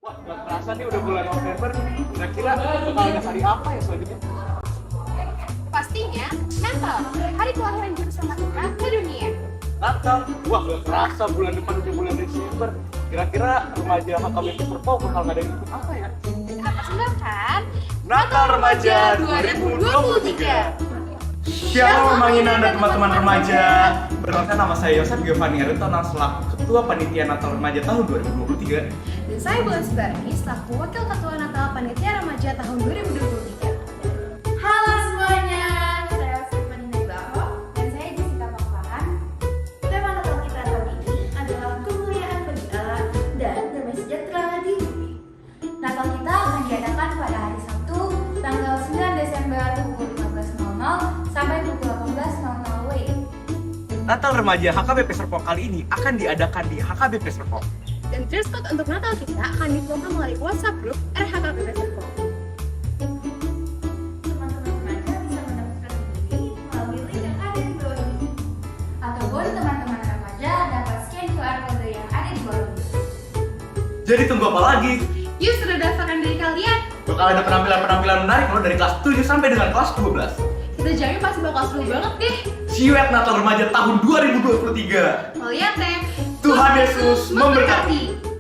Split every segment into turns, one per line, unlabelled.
Wah, gak kerasa nih udah bulan November. Kira-kira bakal ada hari apa ya selanjutnya?
Pastinya Natal, hari kelahiran juru selamat kita ke dunia.
Natal? Wah, gak kerasa bulan depan udah bulan Desember. Kira-kira remaja HKBP Serpong bakal ngadain itu apa ya?
Kita persembahkan
Natal Remaja 2023. Shalom Manginan dan teman-teman remaja. Perkenalkan, nama saya Yosef Giovanni Aritonang selaku Ketua Panitia Natal Remaja tahun 2023.
Dan saya Bulan Sudarni selaku Wakil Ketua Natal Panitia Remaja tahun 2023. Halo semuanya, saya Stephanie Naibaho dan saya Jessica Pakpahan. Tema Natal kita tahun ini adalah kemuliaan bagi Allah dan damai sejahtera di bumi. Natal kita akan diadakan pada hari Sabtu, tanggal 9 Desember pukul 15.00 sampai pukul 18.00 WIB.
Natal Remaja HKBP Serpong kali ini akan diadakan di HKBP Serpong.
Dan dress code untuk Natal kita akan diprogram melalui WhatsApp grup RHKBP Serpong. Teman-teman remaja bisa mendaftarkan diri melalui link yang ada di bawah ini. Ataupun teman-teman remaja dapat scan QR code yang ada di bawah ini.
Jadi tunggu apa lagi?
Yuk sudah daftarkan diri kalian. kalian.
Bakal ada penampilan-penampilan menarik loh dari kelas 7 sampai dengan kelas 12.
Kita jamin pasti bakal seru banget deh.
See you at Natal Remaja tahun 2023.
Mau lihat deh.
Tuhan Yesus memberkati.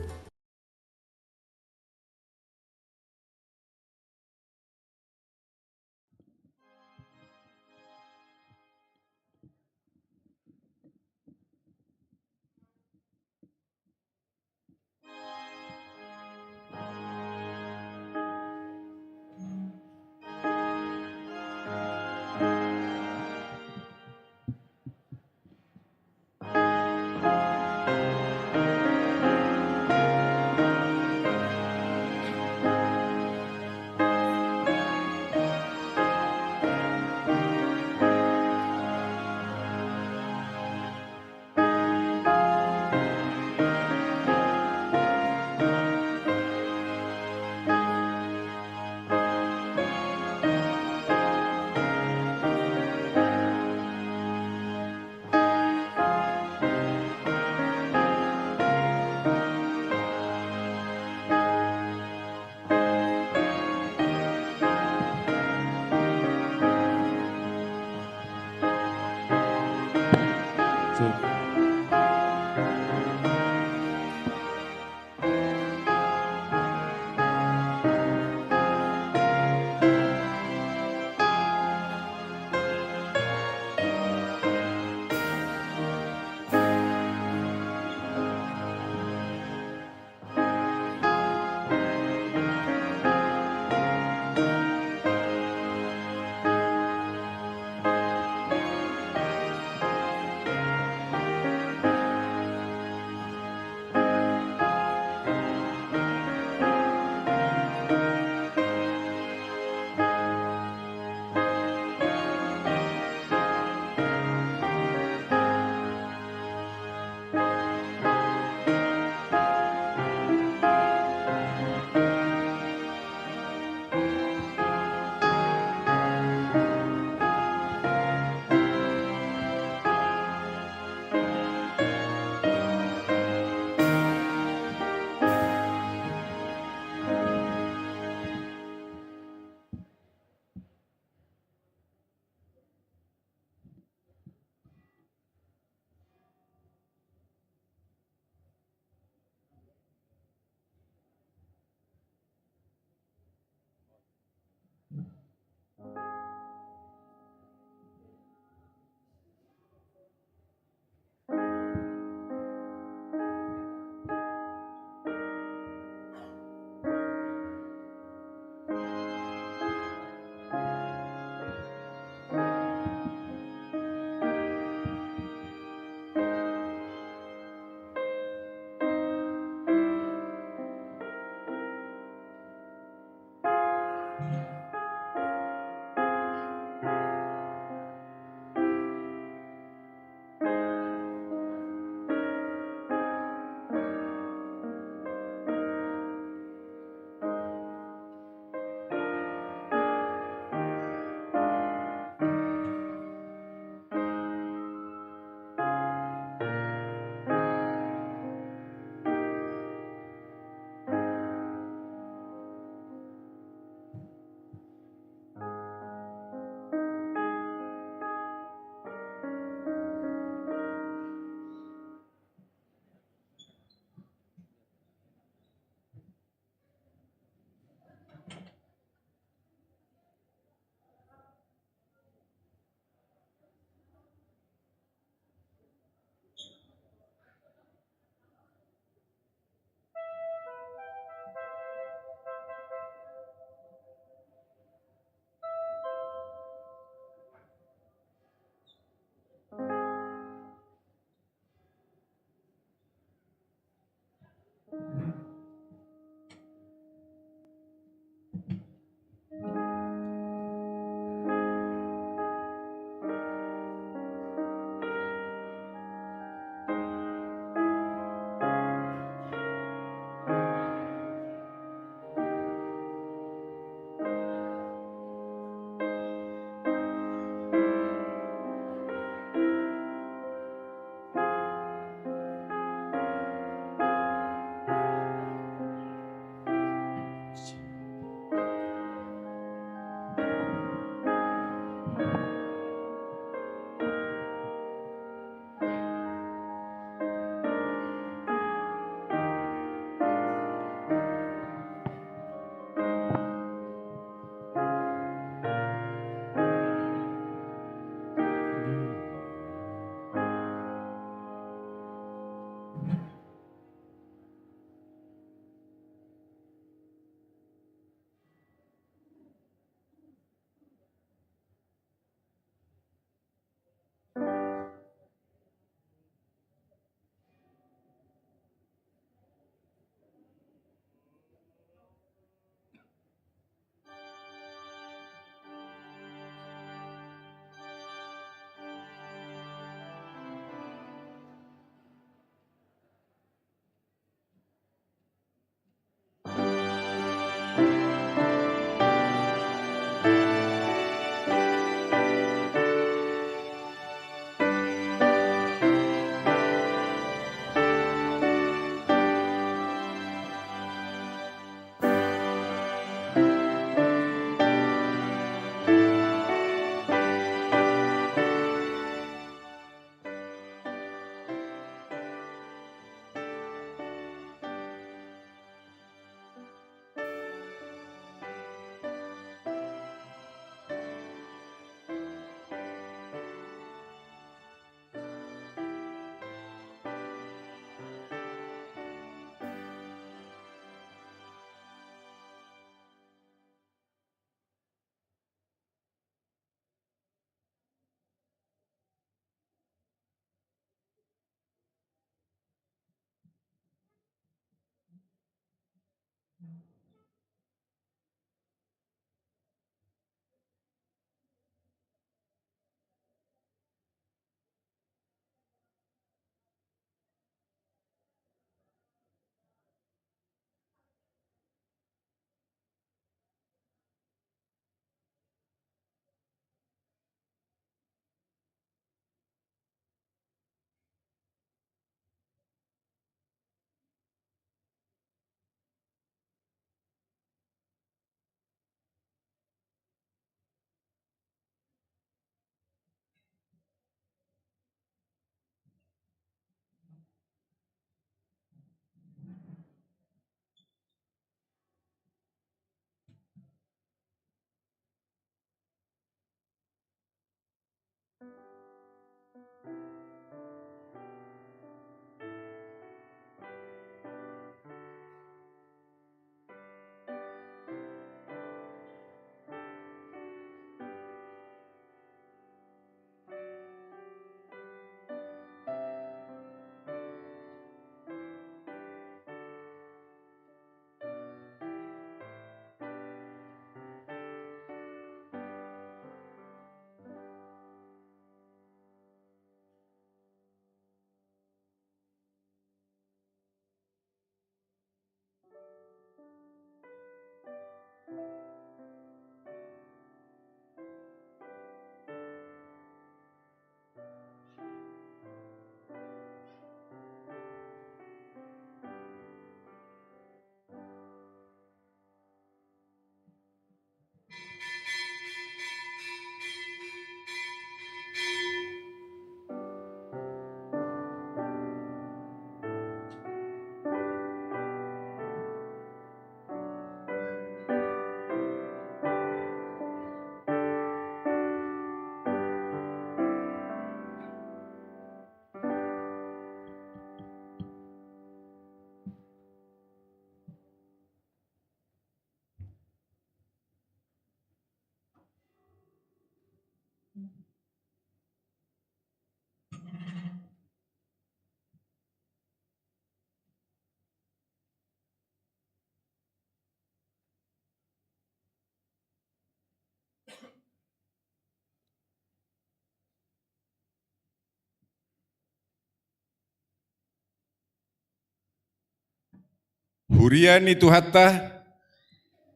Huriani tu hatta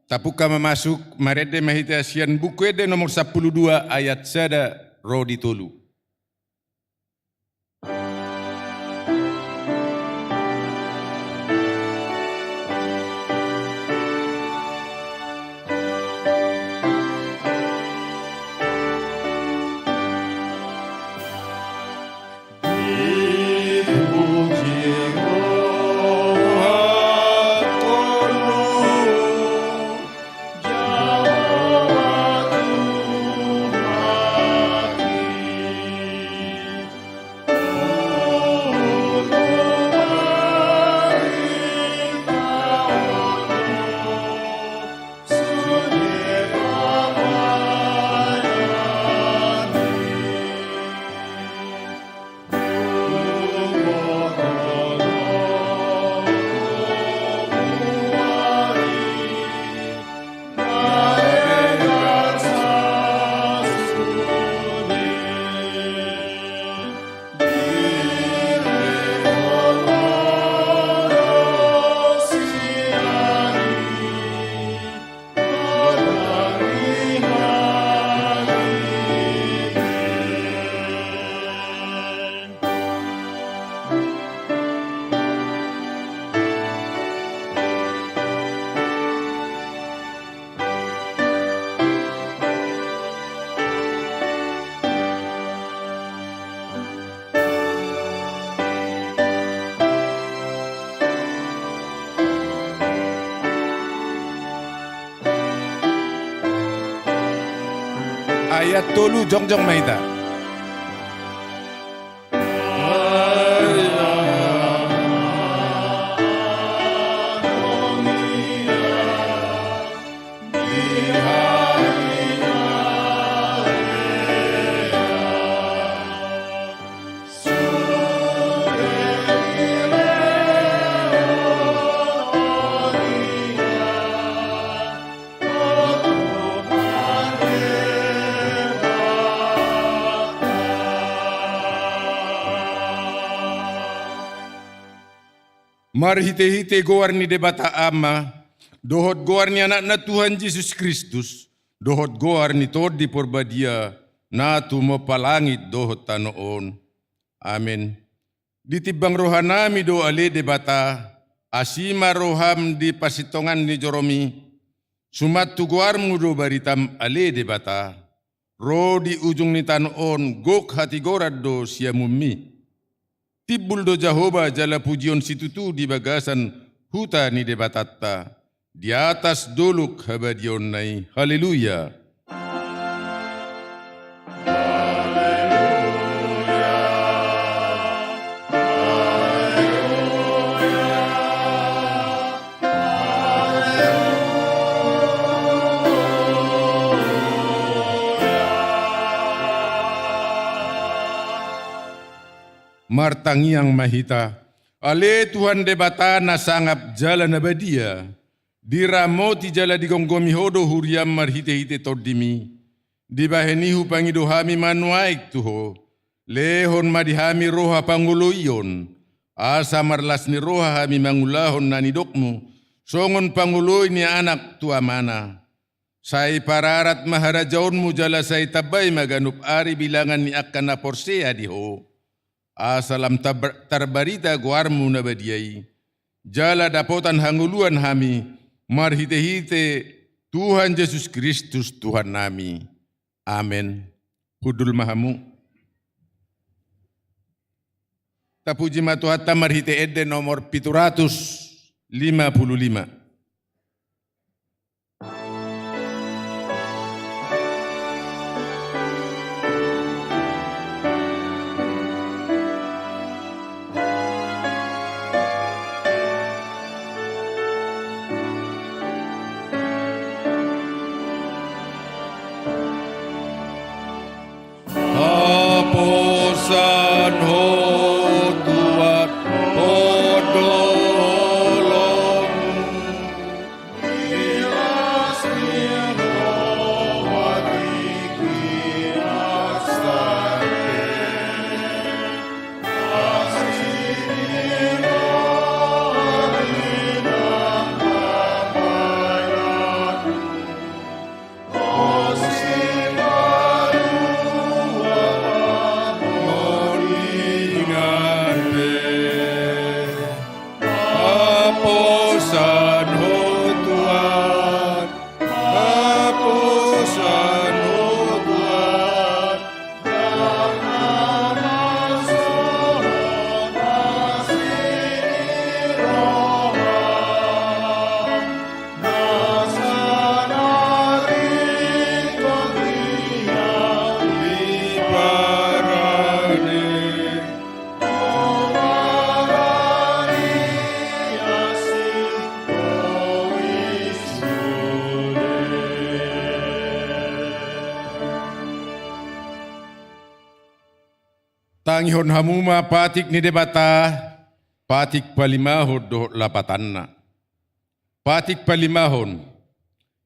tapuka memasuk marede mahita asian buku ede nomor 12 ayat sada rodi tolu. Ayat tolu jongjong mahita. Mari hite-hite goar ni debata ama, dohot goar ni anak na Tuhan Yesus Kristus, dohot goar ni tod di porbadia, na tumopalangit dohot tanoon. Amin. Ditibang rohanami do ale debata, asima roham di pasitongan ni Joromi, sumat tu goarmu do baritam ale debata, ro di ujung ni tanoon, gok hati gorad do siamumi. Tibul do Jehovah jala pujion situtu di bagasan huta ni debatatta. Di atas doluk habadion nai. Haleluya. Martangiang mahita, ale Tuhan debata na sangap jala na badia, diramoti jala digonggomi hodo huriam marhite-hite todimi, dibahenihu pangido hami manuaik tuho, lehon madihami roha panguloion, asa marlas ni roha hami mangulahon nanidokmu, songon panguloy ni anak tua mana. Say pararat maharajaonmu jala say tabay maganup ari bilangan ni akan na porsea diho. Asalam tarbarita guarmu na badiai. Jala dapotan hanguluan hami, marhite-hite Tuhan Yesus Kristus Tuhan nami. Amin. Hudul mahamu. Tapuji matuhata marhite ede nomor 755. Tangihon hamuma patik ni debata, patik palimahon doh lapatanna. Patik palimahon,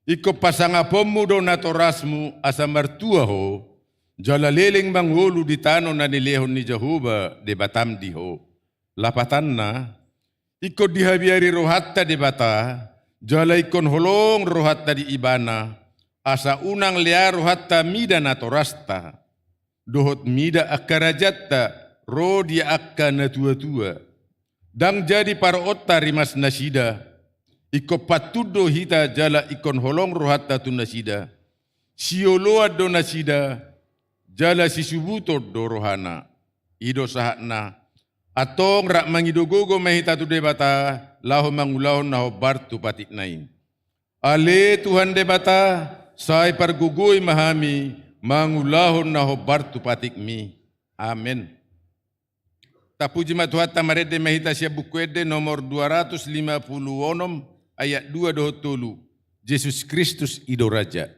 iko pasangapomu do natorasmu asa mertua ho, jala leleng mangulu di tano na nilehon ni Jehovah debatam diho. Lapatanna, iko dihabiari rohatta debata, jala ikon holong rohatta di ibana, asa unang lea rohatta mida natorasta. Dohot mida akkarajatta, ro dia akka natua-tua. Dang jadi para otta rimas nasida, iko patudo hita jala ikon holong rohatta tu nasida. Sioloa do nasida, jala sisubuto do rohana. Ido sahakna, atong rak mangidogogo mahita tu debata, laho mangulahon naho bartu patik nain. Ale Tuhan debata, sai pargugoi mahami, mangulahon na hobar tu patik mi. Amen. Tapuji matuhata marede mahita siya bukwede nomor 256 ayat 2 dohot tolu. Yesus Kristus ido Raja.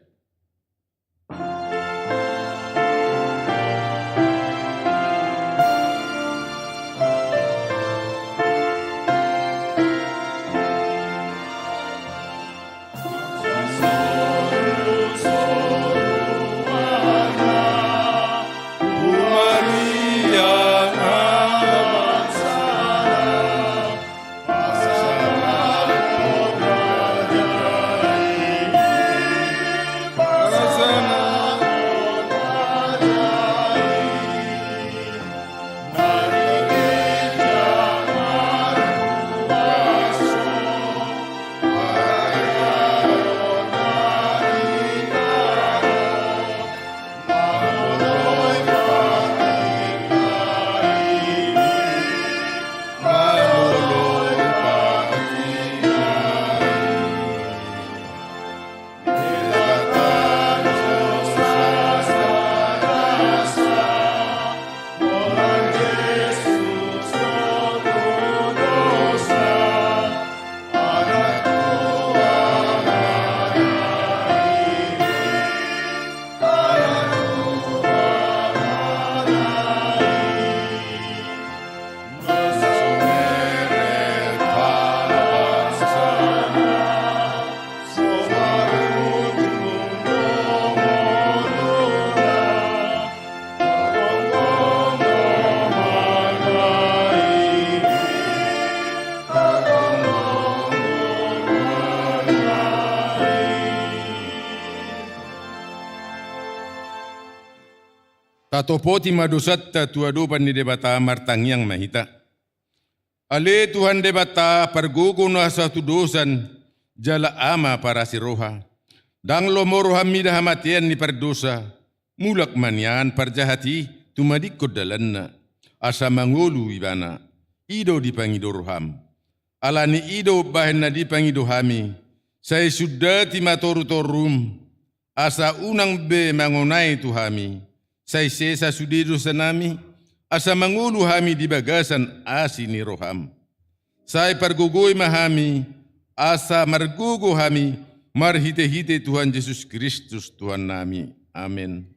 Tatopoti madosatta tuadopan ni debata martangyang mahita. Ale Tuhan debata pargogo na satu dosan jala ama para si roha. Dang lomoro hamida hamatian ni pardosa. Mulak manian parjahati tumadikod dalanna. Asa mangolu ibana. Ido dipangido roham. Alani ido bahen na dipangido hami. Saya sudah timatoru torum. Asa unang be mangonai tu hami. Saya sesa sudido sanami, asa mangulu hami di bagasan asi ni roham. Saya pargugoi mahami, asa margugo hami, marhite-hite Tuhan Yesus Kristus Tuhan nami. Amin.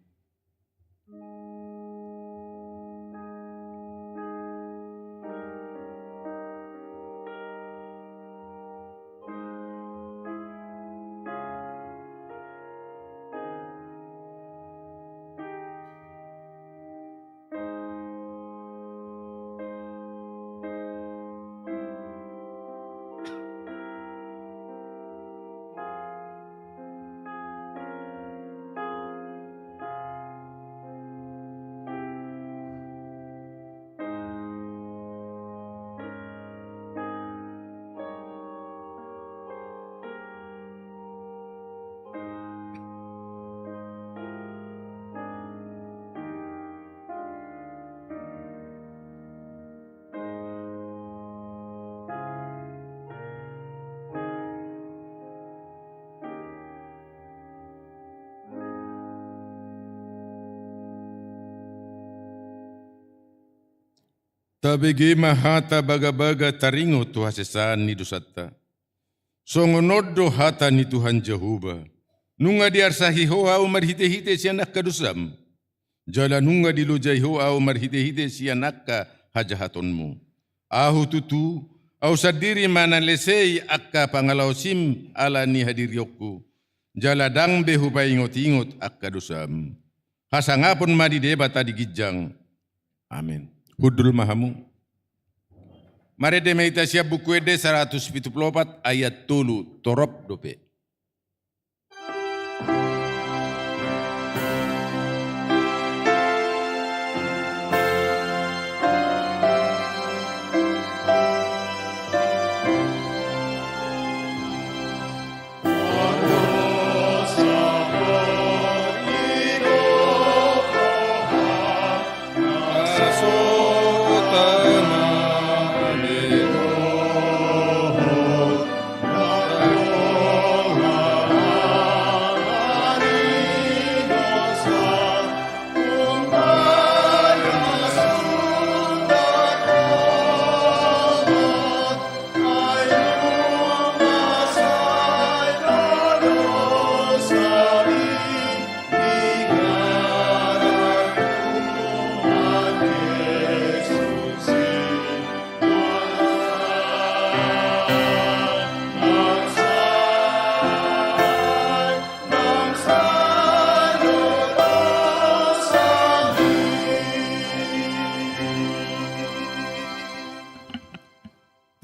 Tabigi mahata baga-baga taringo tu hasesan ni dosatta. Songonodo hata ni Tuhan Jehovah. Nunga diarsahi hoa umar hite-hite sianak kadusam. Jalanunga dilujaiho au marhite-hite sianakka hajahatonmu. Ahu tutu, au sadiri mana lesei akka pangalausim ala ni hadiriyokku. Jaladang behu ingot-ingot akka dosam. Hasangapun madi debata di gijang. Amin. Hudul mahamu. Mari demeita siap buku ede 174 ayat 3 torop dope.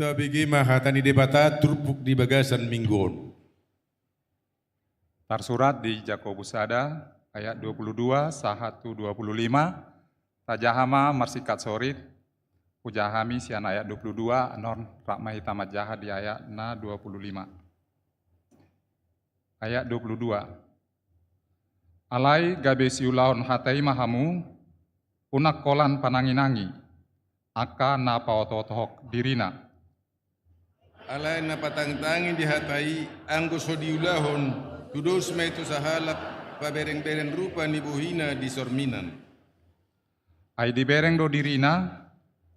Tabigi mahatani debata turpuk di bagasan minggon.
Tersurat di Jakobus ada ayat 22, 1-25, Tajahama marsikat sorit, Pujahami sian ayat 22, non rakmahi tamat jahat di ayat na 25. Ayat 22. Alai gabe siulaon hatai mahamu, unak kolan pananginangi, aka na paototohok dirina.
Alai na patang-tangi dihatai anggo sodiulahon tudos maitu sahalap pabereng-bereng rupa ni buhina di sorminan.
Ai di bereng do dirina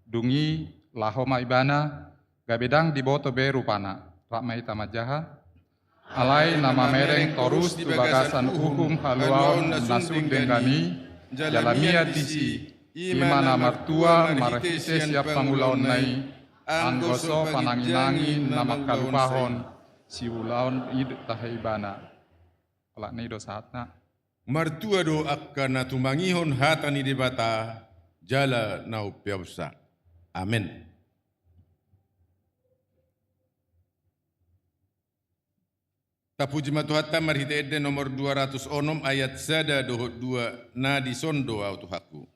dungi lahoma ibana gabedang di boto be rupana rakmai tamat jaha alai nama mereng torus di bagasan hukum haluaun nasun denggani jalamia disi imana martua marahise siap pangulaon nai anggoso pananginangi nama kalupahon siulaon id tahaibana pelak ni do saatna
Martua do akka na tumangihon hatani debata jala nau piausa. Amin. Tapuji matuhatta marhite edde nomor 206 ayat sada dohot 2 na disondo au tuhaku.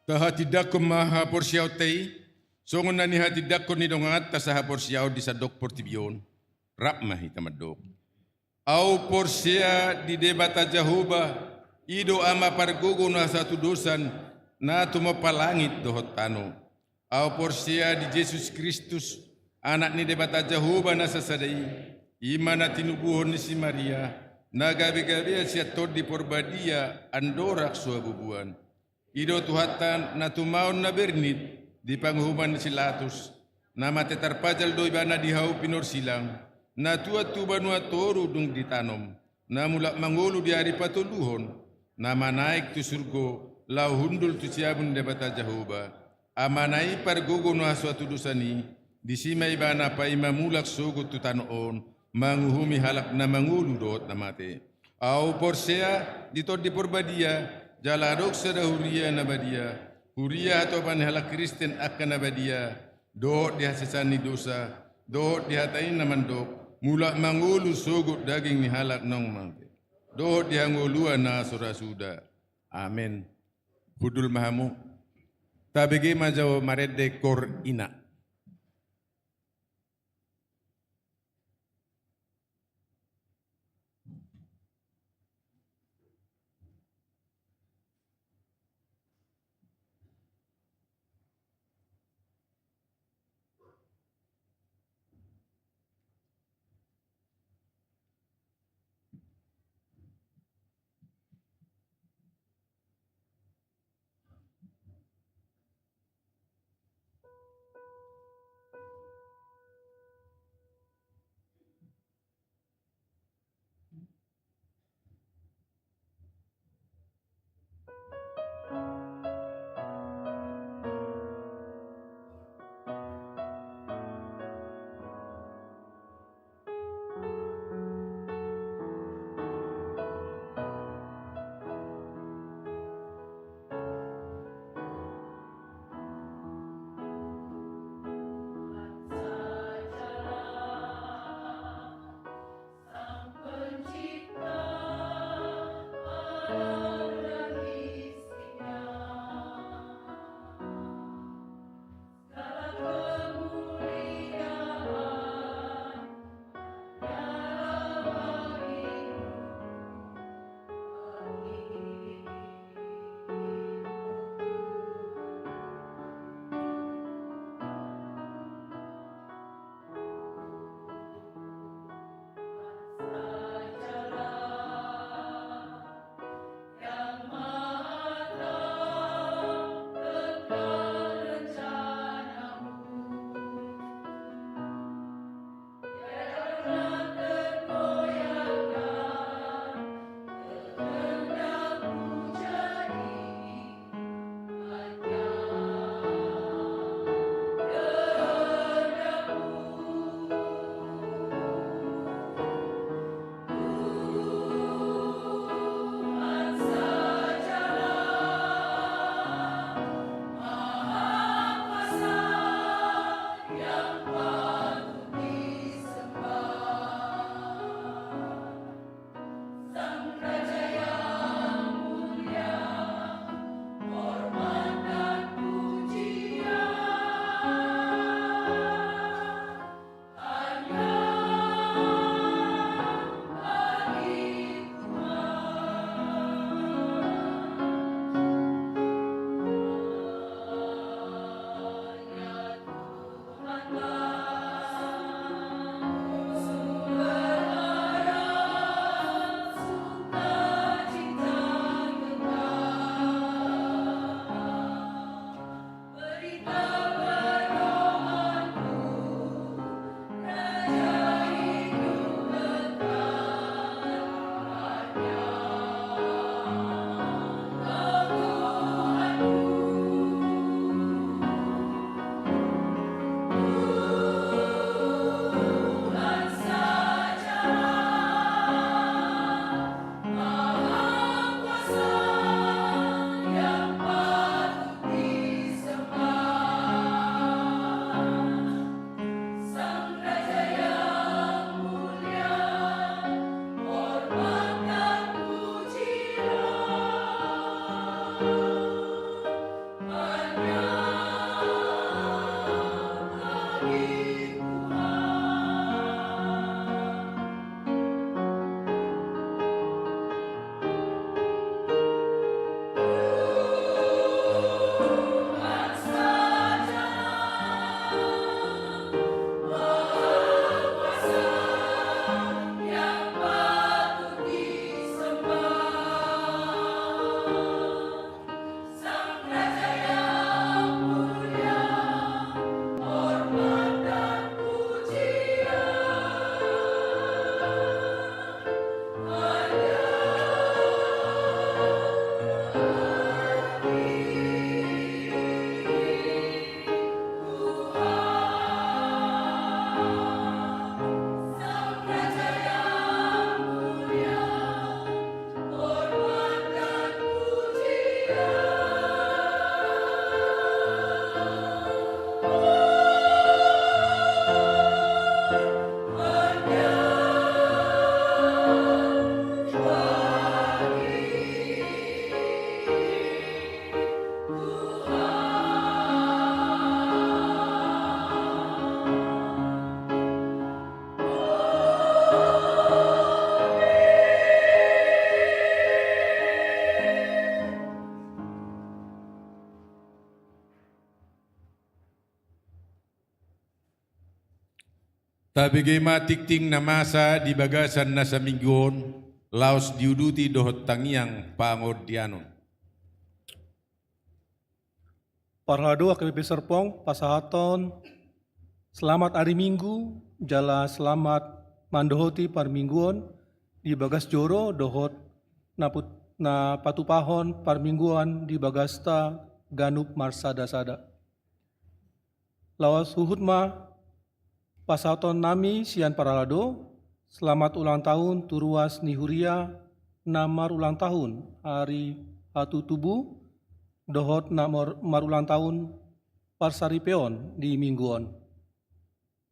Tahatidak maha porsiau tei, songon nani hatidak ni dongat tasaha porsiau di sadok portibion, rap mahi tamadok. Au porsia di debata jahuba, ido ama pargogo na satu dosan, na tuma palangit dohot tano, au porsia di Yesus Kristus, anak ni debata Jehovah na sasadai, imana tinubuhon ni si Maria, na gabi-gabi siya tod di porbadia, andorak suabubuan. Ido tuhatan na tumaon na bernit, di panghuman ni Silatus, na matetarpajal do ibana di hau pinor silang, na tuat-tuba nua toru dung ditanom, na mulak mangulu di hari patuluhon, na manaik tu surgo, lau hundul tu siabun debata Jehovah. Amanai pargogo no suatu dosani, disimay bana pa imamulak sugot tu tanoon, manguhumi halak na mangulu dot na mate. Au porsea ditod di porbadia, jaladok sada huria na badia, huria atau pan halak Kristen akan na badia, dot di hasasani dosa, dot di hatain na mandok, mulak mangulu sugot daging ni halak nong mate. Dot di hanguluan na surasuda. Amin. Hudul mahamu. Tabigi majaw marede kor ina. Tabigema tikting na masa di bagasan na sa minggon, laos diuduti dohot tangiang pangodianon.
Parlado AKBP Serpong, pasahaton, selamat hari Minggu, jala selamat mandohoti parmingguon, di bagas joro dohot na patupahon parmingguan di bagasta ganup marsada-sada. Lawas huhut ma pasahaton nami sian paralado, selamat ulang tahun turuas nihuria namar ulang tahun hari hatu tubuh dohot namar ulang tahun parsaripeon di mingguon.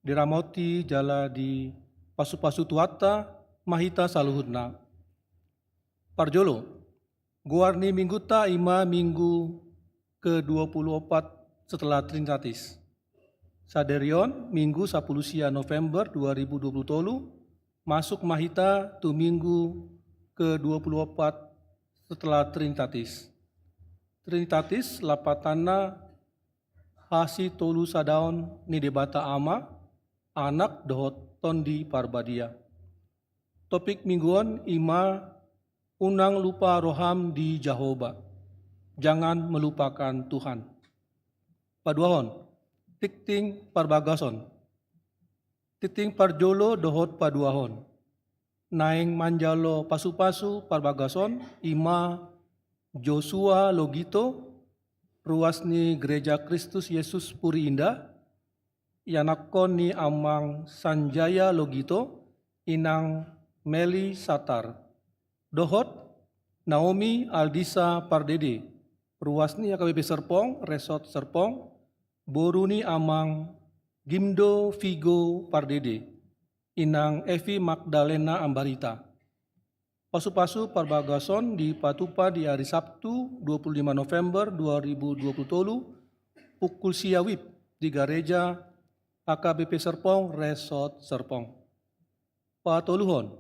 Diramoti jala di pasu-pasu tuata mahita saluhutna. Parjolo, guarni mingguta ima minggu ke-24 setelah Trinitatis. Saderion minggu 10 November 2020 tolu masuk mahita tu minggu ke-24 setelah Trinitatis. Trinitatis lapatana hasi tolu sadaon ni debata ama anak dohot tondi parbadia. Topik mingguan ima unang lupa roham di Jehovah. Jangan melupakan Tuhan. Paduahon tikting parbagason. Tikting parjolo dohot paduahon. Naing manjalo pasu-pasu parbagason ima Joshua Logito, ruas ni Gereja Kristus Yesus Puri Indah, yanakon ni amang Sanjaya Logito, inang Meli Satar. Dohot Naomi Aldisa Pardede, ruas ni AKBP Serpong, Resort Serpong, boruni amang Gimdo Vigo Pardede, inang Evi Magdalena Ambarita. Pasu-pasu parbagason di Patupa di hari Sabtu 25 November 2020 pukul siawip di Gereja AKBP Serpong, Resort Serpong. Patoluhon,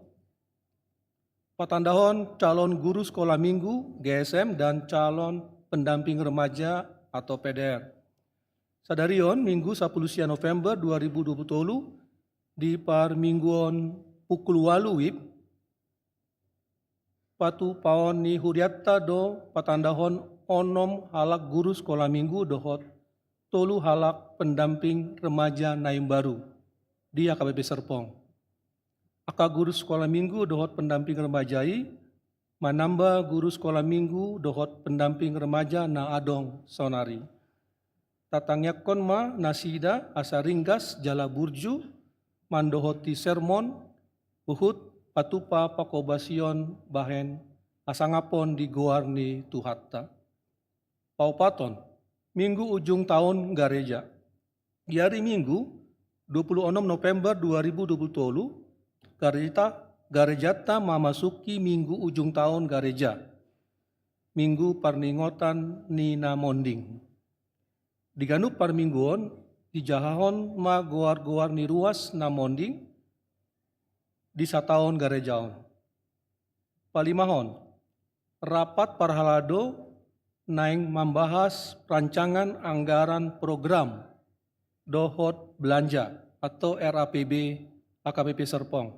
patandahon calon guru sekolah minggu GSM dan calon pendamping remaja atau PDR. Sadarion minggu 10 November 2020 di parmingguon pukul 8 wib patu paon ni huriatta do patandahon onom halak guru sekolah minggu dohot tolu halak pendamping remaja Naim Baru di AKBP Serpong. Aka guru sekolah minggu dohot pendamping remajai manamba guru sekolah minggu dohot pendamping remaja na adong sonari. Tatangnya konma nasida asaringgas jala burju mandohoti sermon uhut patupa pakobasion bahen asangapon di goarni tuhatta. Paupaton minggu ujung tahun gareja. Di hari Minggu 26 November 2020 garejata memasuki minggu ujung tahun gareja. Minggu parningotan Nina Monding. Di ganup parmingguon, di jahahon ma goar-goar ni ruas na monding, di sataon garejaon. Palimahon, rapat parhalado naing membahas rancangan anggaran program dohot belanja atau RAPB AKBP Serpong.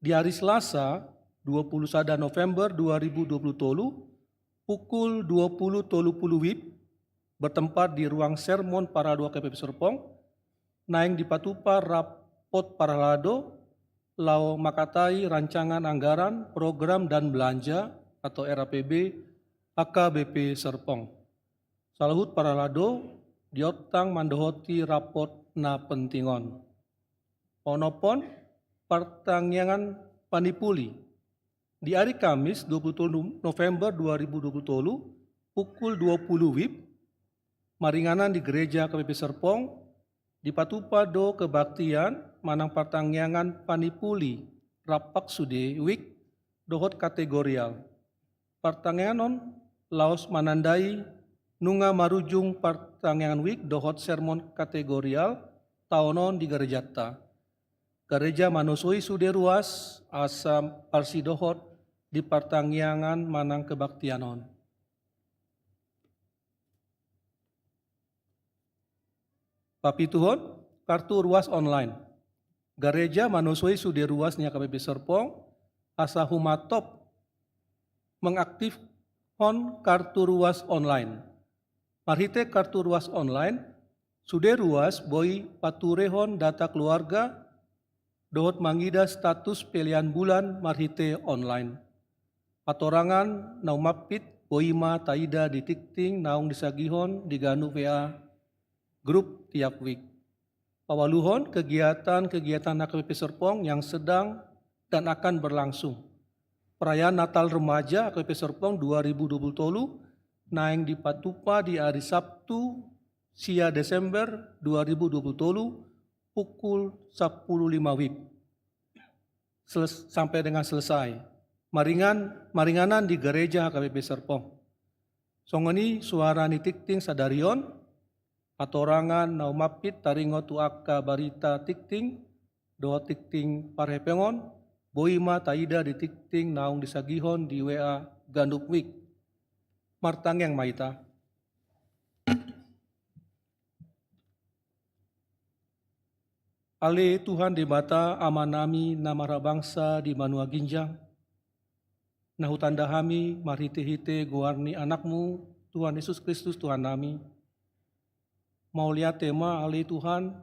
Di hari Selasa 21 November 2020 pukul 20.30 WIB bertempat di ruang sermon Parado AKBP Serpong, naing di Patupa rapot Paralado, lau makatai rancangan anggaran program dan belanja atau RAPB AKBP Serpong. Salahut Paralado diotang mandohoti rapot na pentingon. Onopon pertanyaan panipuli. Di hari Kamis 20 November 2020 pukul 20 WIB maringanan di Gereja AKBP Serpong di Patupa do kebaktian manang pertanyaan panipuli rapak sude wik dohot kategorial. Pertanyaan laos manandai nunga marujung pertanyaan wik dohot sermon kategorial taonon di gerejata. Gereja manusui sude ruas asam parsi dohot di pertanyaan manang kebaktianon. Papi Tuhon, kartu ruas online. Gereja manusiai sudah ruasnya KBP Serpong, asa humatop mengaktifkan kartu ruas online. Marhite kartu ruas online, sudah ruas boy paturehon data keluarga, dohot mangida status pilihan bulan marhite online. Patorangan naumapit boima taida ditikting naung disagihon diganu VA grup tiap week. Pawaluhon kegiatan AKBP Serpong yang sedang dan akan berlangsung. Perayaan Natal Remaja AKBP Serpong 2020 naing di Patupa di hari Sabtu sia Desember 2020 pukul 10.05 WIB sampai dengan selesai. Maringanan di gereja AKBP Serpong. Songoni suara nitikting sadarion, atorangan naumapit taringo tuaka barita tikting, doa tikting parhepengon, boima taida ditikting naung disagihon di WA Ganduk Week. Martang yang maita. Ale Tuhan di mata amanami namara bangsa di manua ginjang. Nahutanda hami marhite-hite guarni anakmu Tuhan Yesus Kristus Tuhan nami. Mau lihat tema ale Tuhan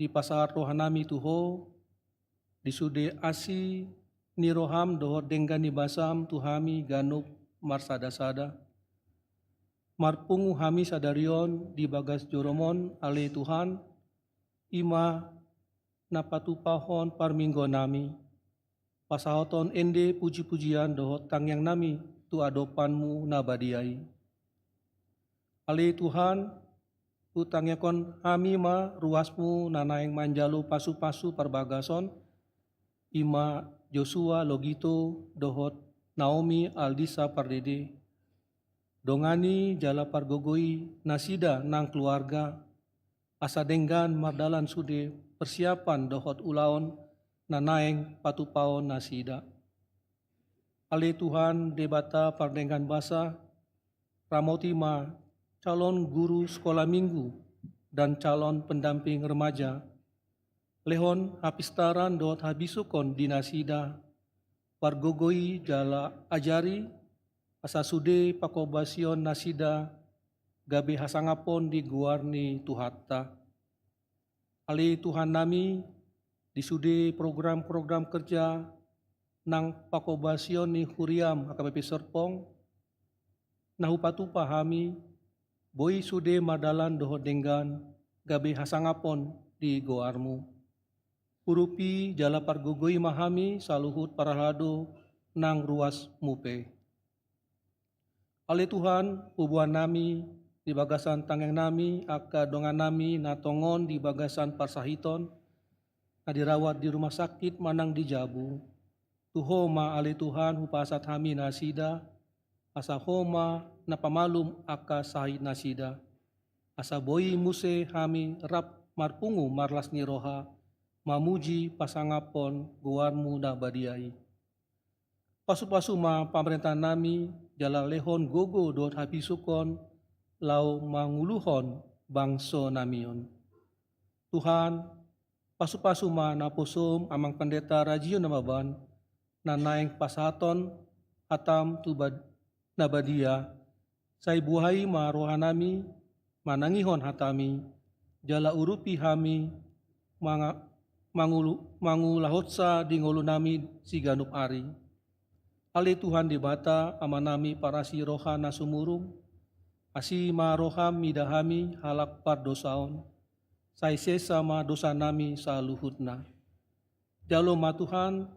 di pasar rohanami tuho di sude asi niroham dohot denggani basam tuhami ganuk marsada-sada. Marpungu hami sadarion di bagas joromon ale Tuhan ima napatupahon parminggo nami. Pasahoton ende puji-pujian dohot tangyang nami tu adopanmu nabadiai. Ale Tuhan tu tangyakon hami ma ruasmu nanaeng manjalo pasu-pasu perbagason ima Joshua Logito dohot Naomi Aldisa Pardede. Dongani jala pargogoi nasida nang keluarga asa denggan mardalan sude persiapan dohot ulaon nanaeng patupaon nasida. Ale Tuhan debata pardenggan basa Ramotima calon guru sekolah minggu dan calon pendamping remaja. Lehon hapistaran dohot habisukon di nasida pargogoi jala ajari asa sude pakobasion nasida gabe hasangapon di guarni tuhatta. Ale Tuhan nami disude program-program kerja nang pakobasion ni huriam AKBP Serpong nahu patu pahami boi sude madalan dohot denggan gabe hasangapon di goarmu. Urupi jala pargogoi mahami saluhut paralado nang ruas mupe. Ale Tuhan ubuan nami di bagasan tanggeng nami aka dongan nami natongon di bagasan parsahiton na dirawat di rumah sakit manang di Jabu. Tuhoma ale Tuhan hupasat hami nasida asa homa na pamalum aka sahid nasida. Asa boi muse hami rap marpungu marlas ni roha mamuji pasangapon guarmu na badiai. Pasu-pasu ma pemerintah nami jala lehon gogo dot habisukon lau manguluhon bangso namion. Tuhan, pasu-pasu ma naposum amang pendeta rajio namaban na naeng pasaton atam tubad nabadia say buhay ma rohanami manangihon hatami jala urupi hami mangulahotsa di ngulu nami si ganup ari. Ale Tuhan di bata amanami parasi rohana sumurung asi ma roham midahami halak pardosaon say sesama dosa nami saluhutna. Jalo ma Tuhan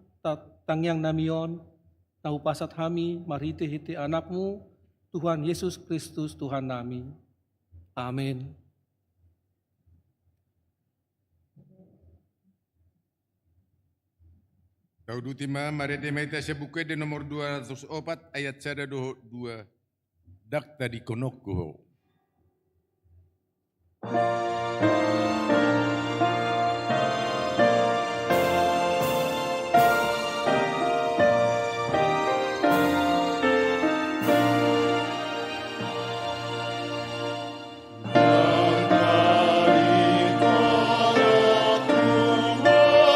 tangyang namion nahupasat hami marhite-hite anakmu Tuhan Yesus Kristus Tuhan nami. Amin.
Kaudutima marede maita sebuke de nomor 204 ayat 122 dakta di konokku.
Dari tanah Tuhan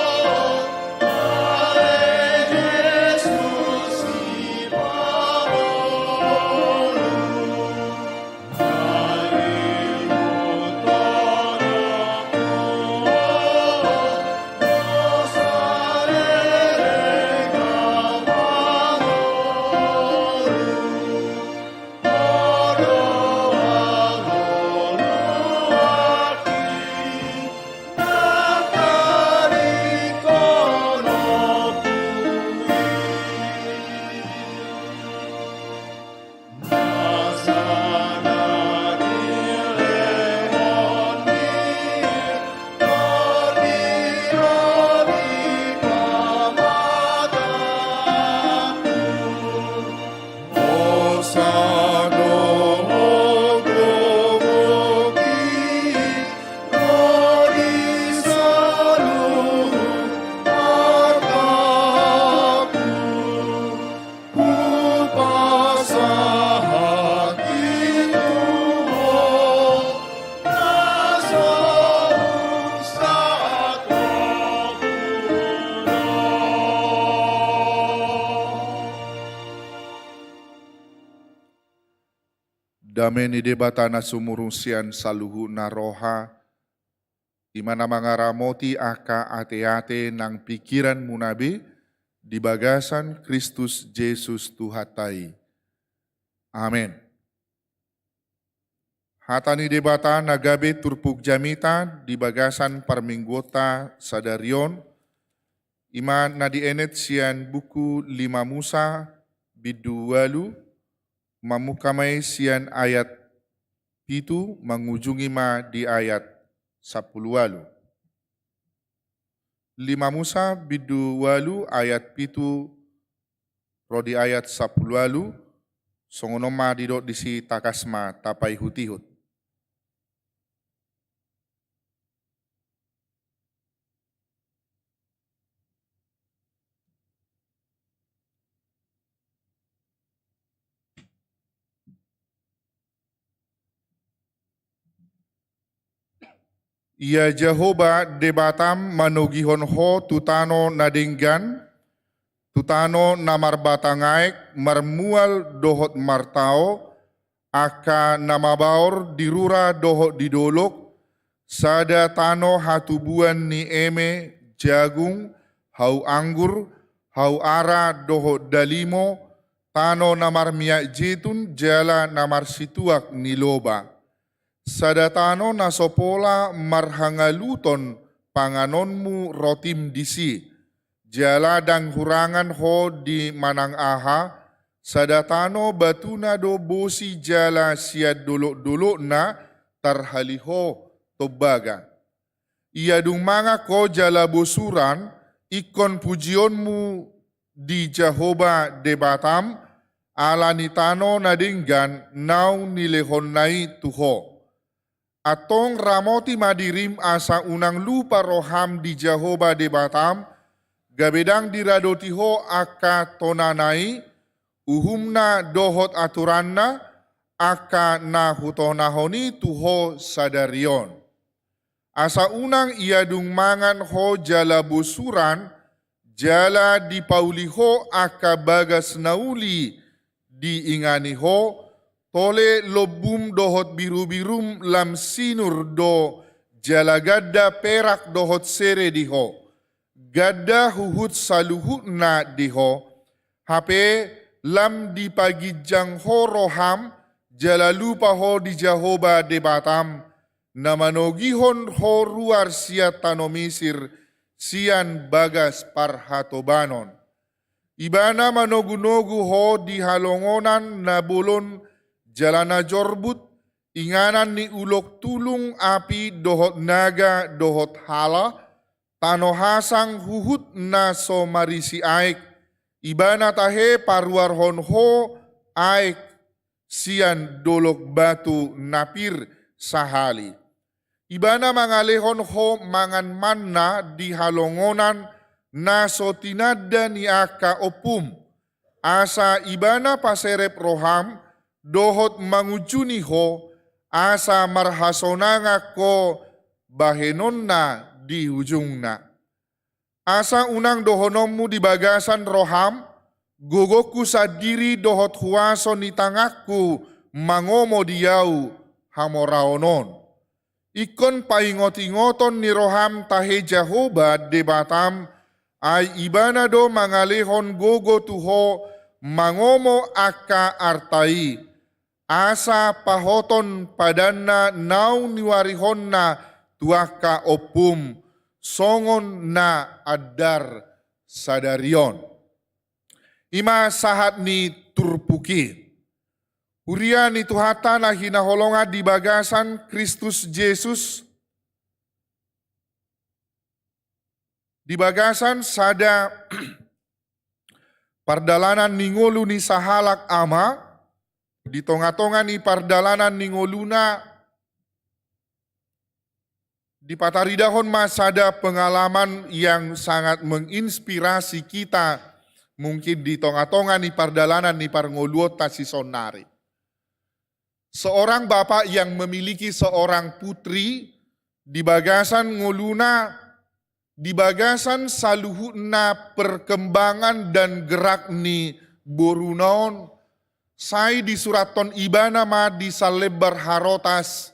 Dame ni debata na sumurungsian sa luhu na roha, imana mangaramoti aka ate-ate ng pikiran munabi, di bagasan Kristus Jesus Tuhatay. Amen. Hatani debata nagabe turpuk jamita di bagasan parminggota sadarion, ima na dienet sian buku 5 Musa bidu 8, mamukamay sian ayat 7 mangujungi ma di ayat 10. 5 Musa bidu 8 ayat 7 rodi ayat 10 songono ma didot disi takasma tapai hutihut. Ia Jehovah debatam manugihon ho tutano nadinggan, tutano namar batangaik marmual dohot martao, aka namabaor dirura dohot didolok, sada tano hatubuan ni eme jagung, hau anggur, hau ara dohot dalimo, tano namar miak jitun jala namar situak niloba. Sadatano nasopola marhangaluton panganonmu rotim disi, jala dang hurangan ho di manang aha, sadatano batuna do bosi jala siad dolok-dolok na tarhaliho tobaga. Ia dung manga ko jala bosuran, ikon pujionmu di Jehovah debatam, ala nitano nadinggan nau nilehon nai tuho. Atong ramoti madirim asa unang lupa roham di Jehovah debatam, gabedang diradotiho aka tonanai, uhumna dohot aturanna, aka na hutonahoni tuho sadarion. Asa unang iadung mangan ho jala busuran, jala dipauliho aka bagas nauli diinganiho, tole lobum dohot biru-birum lam sinur do jala gadda perak dohot sere diho. Gadda huhut saluhut na diho. Hape lam dipagijang ho roham jala lupa ho di Jehovah debatam. Namanogihon ho ruar siat tanomisir sian bagas parhatobanon. Ibana manogu-nogu ho di halongonan na bulon jalana jorbut, inganan ni ulok tulung api dohot naga dohot hala, tanohasang huhut na so marisi aik, ibana tahe paruar hon ho aik, sian dolok batu napir sahali. Ibana mangalehon ho mangan manna di halongonan na so tinadda ni aka opum, asa ibana paserep roham, dohot mangujuni ho, asa marhasonanga ko bahenon na di ujung na. Asa unang dohonommu di bagasan roham, gogoku sa diri dohot huaso ni tangakku mangomo diau hamoraonon. Ikon paingot-ingoton ni roham tahe Jehovah debatam, ay ibana do mangalehon gogo tuho mangomo aka artai. Asa pahoton padanna nau niwarihon na tuaka opum, songon na adar sadarion. Ima sahat ni turpuki. Uria ni tuhata na hinaholonga di bagasan Kristus Jesus. Di bagasan sada pardalanan ningolu ni sahalak ama, di tonga-tonga ni pardalanan ningoluna, di pataridahon masada pengalaman yang sangat menginspirasi kita, mungkin di tonga-tonga ni pardalanan ni parngoluota si sonari. Seorang bapak yang memiliki seorang putri, di bagasan ngoluna, di bagasan saluhuna perkembangan dan gerak ni borunaon, Sai di surat ton ibana ma di salebar harotas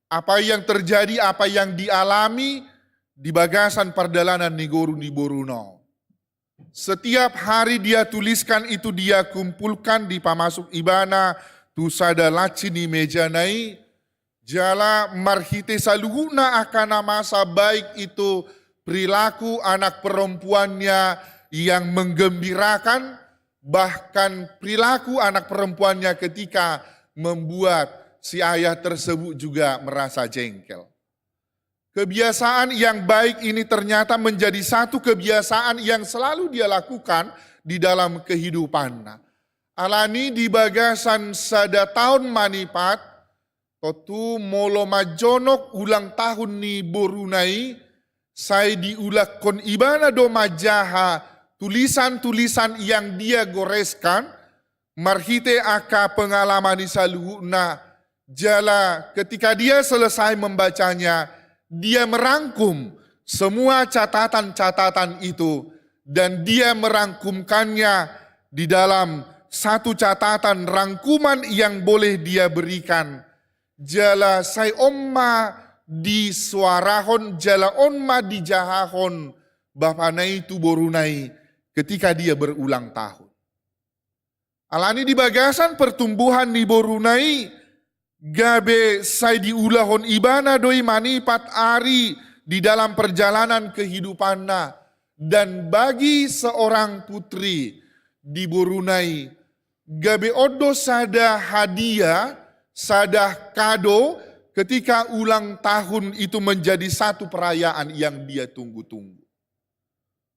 apa yang terjadi, apa yang dialami di bagasan perdalanan Nigoru Niboruno. Setiap hari dia tuliskan itu, dia kumpulkan di pamasuk ibana tu sada lacini mejanai jala marhite saluhuna akan masa baik itu perilaku anak perempuannya yang menggembirakan, bahkan perilaku anak perempuannya ketika membuat si ayah tersebut juga merasa jengkel. Kebiasaan yang baik ini ternyata menjadi satu kebiasaan yang selalu dia lakukan di dalam kehidupannya. Alani di bagasan sada tahun manipat, totu molo majonok ulang tahun ni borunai, saya diulak kon ibana do majaha tulisan-tulisan yang dia goreskan, marhite aka pengalaman isaluhuna jala ketika dia selesai membacanya, dia merangkum semua catatan-catatan itu dan dia merangkumkannya di dalam satu catatan rangkuman yang boleh dia berikan. Jala sai omma di suarahon, jala onma di jahahon, bapanai tu borunai ketika dia berulang tahun. Alani di bagasan pertumbuhan ni borunai, gabe sai diulahon ibana doi manipat ari di dalam perjalanan kehidupannya. Dan bagi seorang putri di Borunai, gabe odo sada hadiah, sada kado ketika ulang tahun itu menjadi satu perayaan yang dia tunggu-tunggu.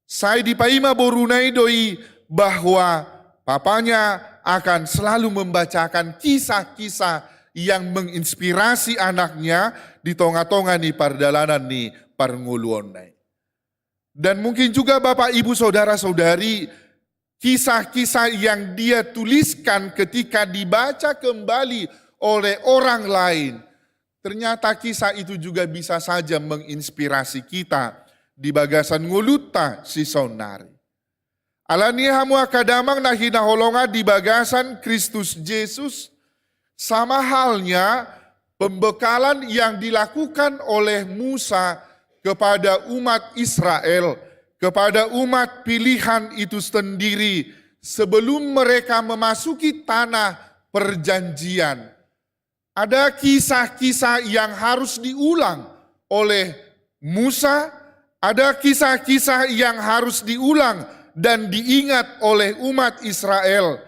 Saya di Paima Borunai doi bahwa papanya akan selalu membacakan kisah-kisah yang menginspirasi anaknya di tonga-tonga ni perdalanan ni parnguluonai. Dan mungkin juga Bapak Ibu Saudara-saudari, kisah-kisah yang dia tuliskan ketika dibaca kembali oleh orang lain, ternyata kisah itu juga bisa saja menginspirasi kita di bagasan nguluta si sonari. Alani hamu akadamang nahina holonga di bagasan Kristus Yesus, sama halnya pembekalan yang dilakukan oleh Musa kepada umat Israel, kepada umat pilihan itu sendiri sebelum mereka memasuki tanah perjanjian. Ada kisah-kisah yang harus diulang oleh Musa, ada kisah-kisah yang harus diulang dan diingat oleh umat Israel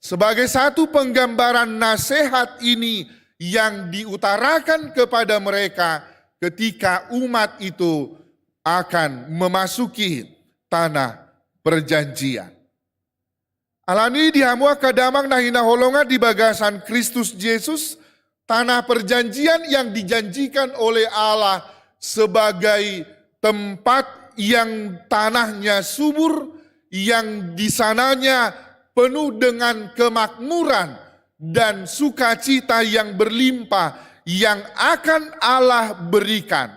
sebagai satu penggambaran nasihat ini yang diutarakan kepada mereka ketika umat itu akan memasuki tanah perjanjian. Alani dihamua kadamang nahina holonga di bagasan Kristus Yesus, tanah perjanjian yang dijanjikan oleh Allah sebagai tempat yang tanahnya subur, yang di sananya penuh dengan kemakmuran dan sukacita yang berlimpah yang akan Allah berikan.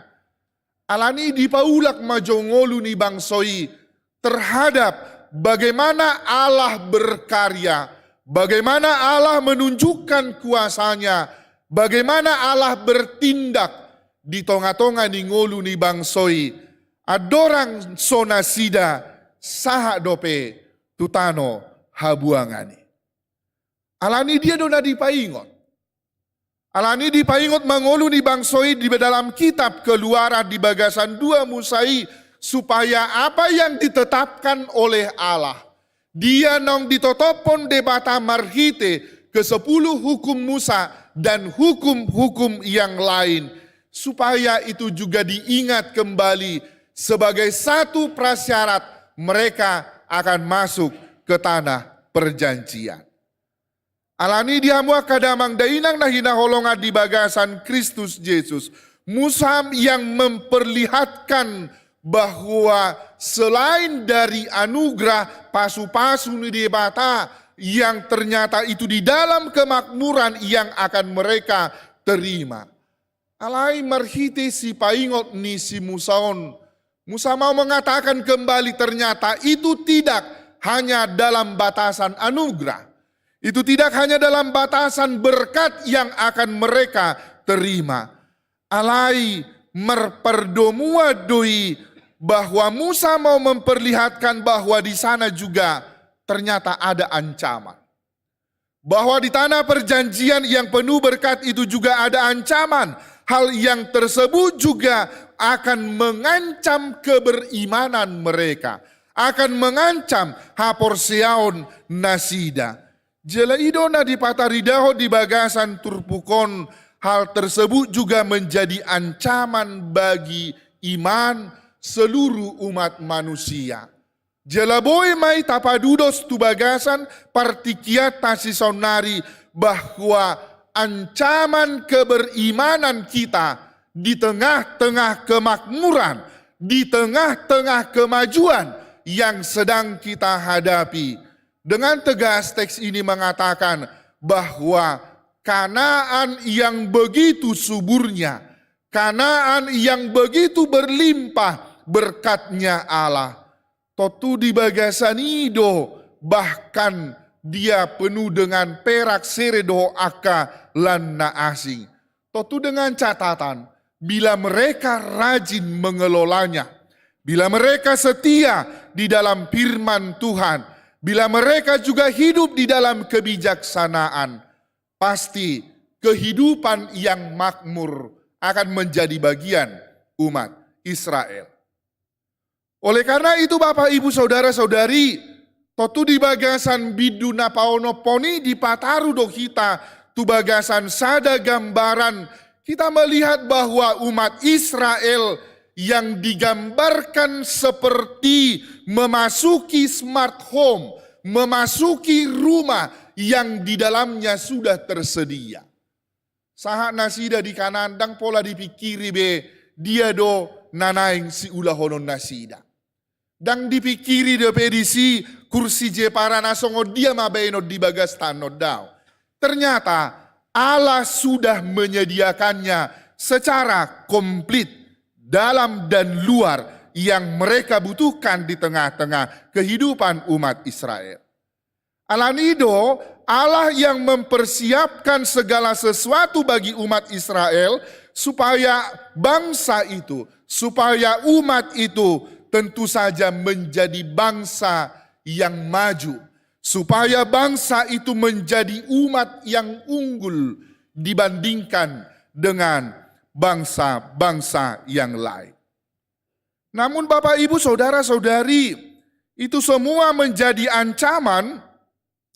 Alani dipaulak majongolu ni bangsoi terhadap bagaimana Allah berkarya, bagaimana Allah menunjukkan kuasanya, bagaimana Allah bertindak di tonga-tonga ni ngolu ni bangsoi. Adorang sonasida saha dope tutano habuangani. Alani dia dona dipaingot. Alani dipaingot mangolu ni bangsoi di dalam kitab Keluaran di bagasan 2 Musai supaya apa yang ditetapkan oleh Allah dia nong ditotopon debata marhite ke-10 hukum Musa dan hukum-hukum yang lain supaya itu juga diingat kembali sebagai satu prasyarat mereka akan masuk ke tanah perjanjian. Alani dihamua kadamang dainang nahina holonga di bagasan Kristus Yesus. Musam yang memperlihatkan bahwa selain dari anugerah pasu-pasu ni debata yang ternyata itu di dalam kemakmuran yang akan mereka terima. Alai marhite si paingot ni si Musaon. Musa mau mengatakan kembali ternyata itu tidak hanya dalam batasan anugerah. Itu tidak hanya dalam batasan berkat yang akan mereka terima. Alai merperdomua doi bahwa Musa mau memperlihatkan bahwa di sana juga ternyata ada ancaman. Bahwa di tanah perjanjian yang penuh berkat itu juga ada ancaman. Hal yang tersebut juga akan mengancam keberimanan mereka. Akan mengancam haporseaon nasida. Jela idona di pataridaho di bagasan turpukon, hal tersebut juga menjadi ancaman bagi iman seluruh umat manusia. Jela boy mai tapadudos tu bagasan partikiat tasisonari bahwa ancaman keberimanan kita di tengah-tengah kemakmuran, di tengah-tengah kemajuan yang sedang kita hadapi. Dengan tegas teks ini mengatakan bahwa Kanaan yang begitu suburnya, Kanaan yang begitu berlimpah berkatnya Allah. Totu di bagasanido bahkan dia penuh dengan perak seredo aka lanna asing. Totu dengan catatan bila mereka rajin mengelolanya, bila mereka setia di dalam firman Tuhan, bila mereka juga hidup di dalam kebijaksanaan, pasti kehidupan yang makmur akan menjadi bagian umat Israel. Oleh karena itu Bapak Ibu Saudara-saudari, totu di bagasan biduna paono poni di pataru do kita, tu bagasan sada gambaran, kita melihat bahwa umat Israel yang digambarkan seperti memasuki smart home, memasuki rumah yang di dalamnya sudah tersedia. Saha nasida di kanandang pola dipikiri be dia do nanaing si ulahonon nasida. Dang dipikiri de pedisi kursi je para nasongo dia mabeno di bagas tanod daw. Ternyata Allah sudah menyediakannya secara komplit dalam dan luar yang mereka butuhkan di tengah-tengah kehidupan umat Israel. Alanido, Allah yang mempersiapkan segala sesuatu bagi umat Israel supaya bangsa itu, supaya umat itu tentu saja menjadi bangsa yang maju. Supaya bangsa itu menjadi umat yang unggul dibandingkan dengan bangsa-bangsa yang lain. Namun Bapak Ibu Saudara-saudari, itu semua menjadi ancaman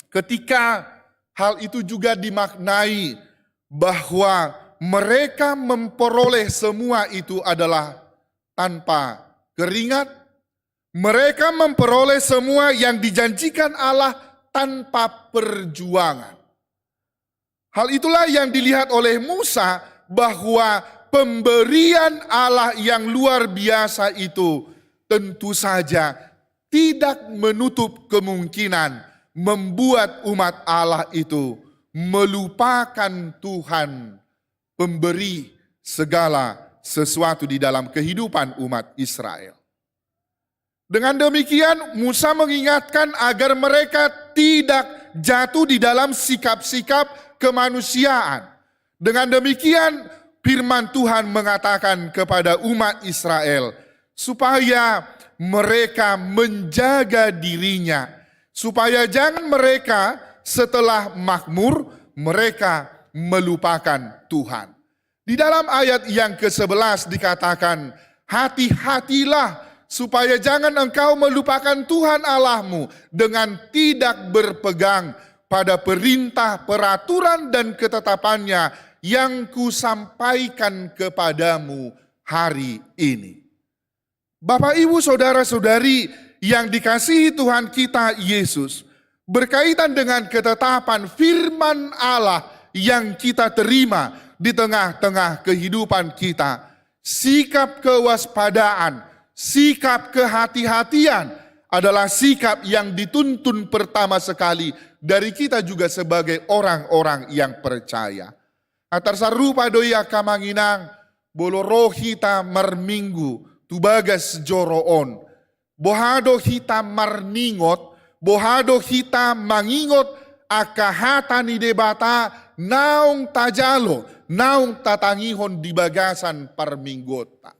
ketika hal itu juga dimaknai bahwa mereka memperoleh semua itu adalah tanpa keringat. Mereka memperoleh semua yang dijanjikan Allah tanpa perjuangan. Hal itulah yang dilihat oleh Musa, bahwa pemberian Allah yang luar biasa itu tentu saja tidak menutup kemungkinan membuat umat Allah itu melupakan Tuhan pemberi segala sesuatu di dalam kehidupan umat Israel. Dengan demikian Musa mengingatkan agar mereka tidak jatuh di dalam sikap-sikap kemanusiaan. Dengan demikian firman Tuhan mengatakan kepada umat Israel supaya mereka menjaga dirinya, supaya jangan mereka setelah makmur mereka melupakan Tuhan. Di dalam ayat yang ke-11 dikatakan, hati-hatilah supaya jangan engkau melupakan Tuhan Allahmu dengan tidak berpegang pada perintah, peraturan dan ketetapannya yang kusampaikan kepadamu hari ini. Bapak Ibu Saudara-saudari yang dikasihi Tuhan kita Yesus, berkaitan dengan ketetapan firman Allah yang kita terima di tengah-tengah kehidupan kita, sikap kewaspadaan, sikap kehati-hatian adalah sikap yang dituntun pertama sekali dari kita juga sebagai orang-orang yang percaya. Atar sarupa doya kamanginang bolo roh hita marminggu tubagas joroon. Bohado hita marningot, bohado hita mangingot aka hatani debata naung tajalo, naung tatangihon di bagasan parminggota.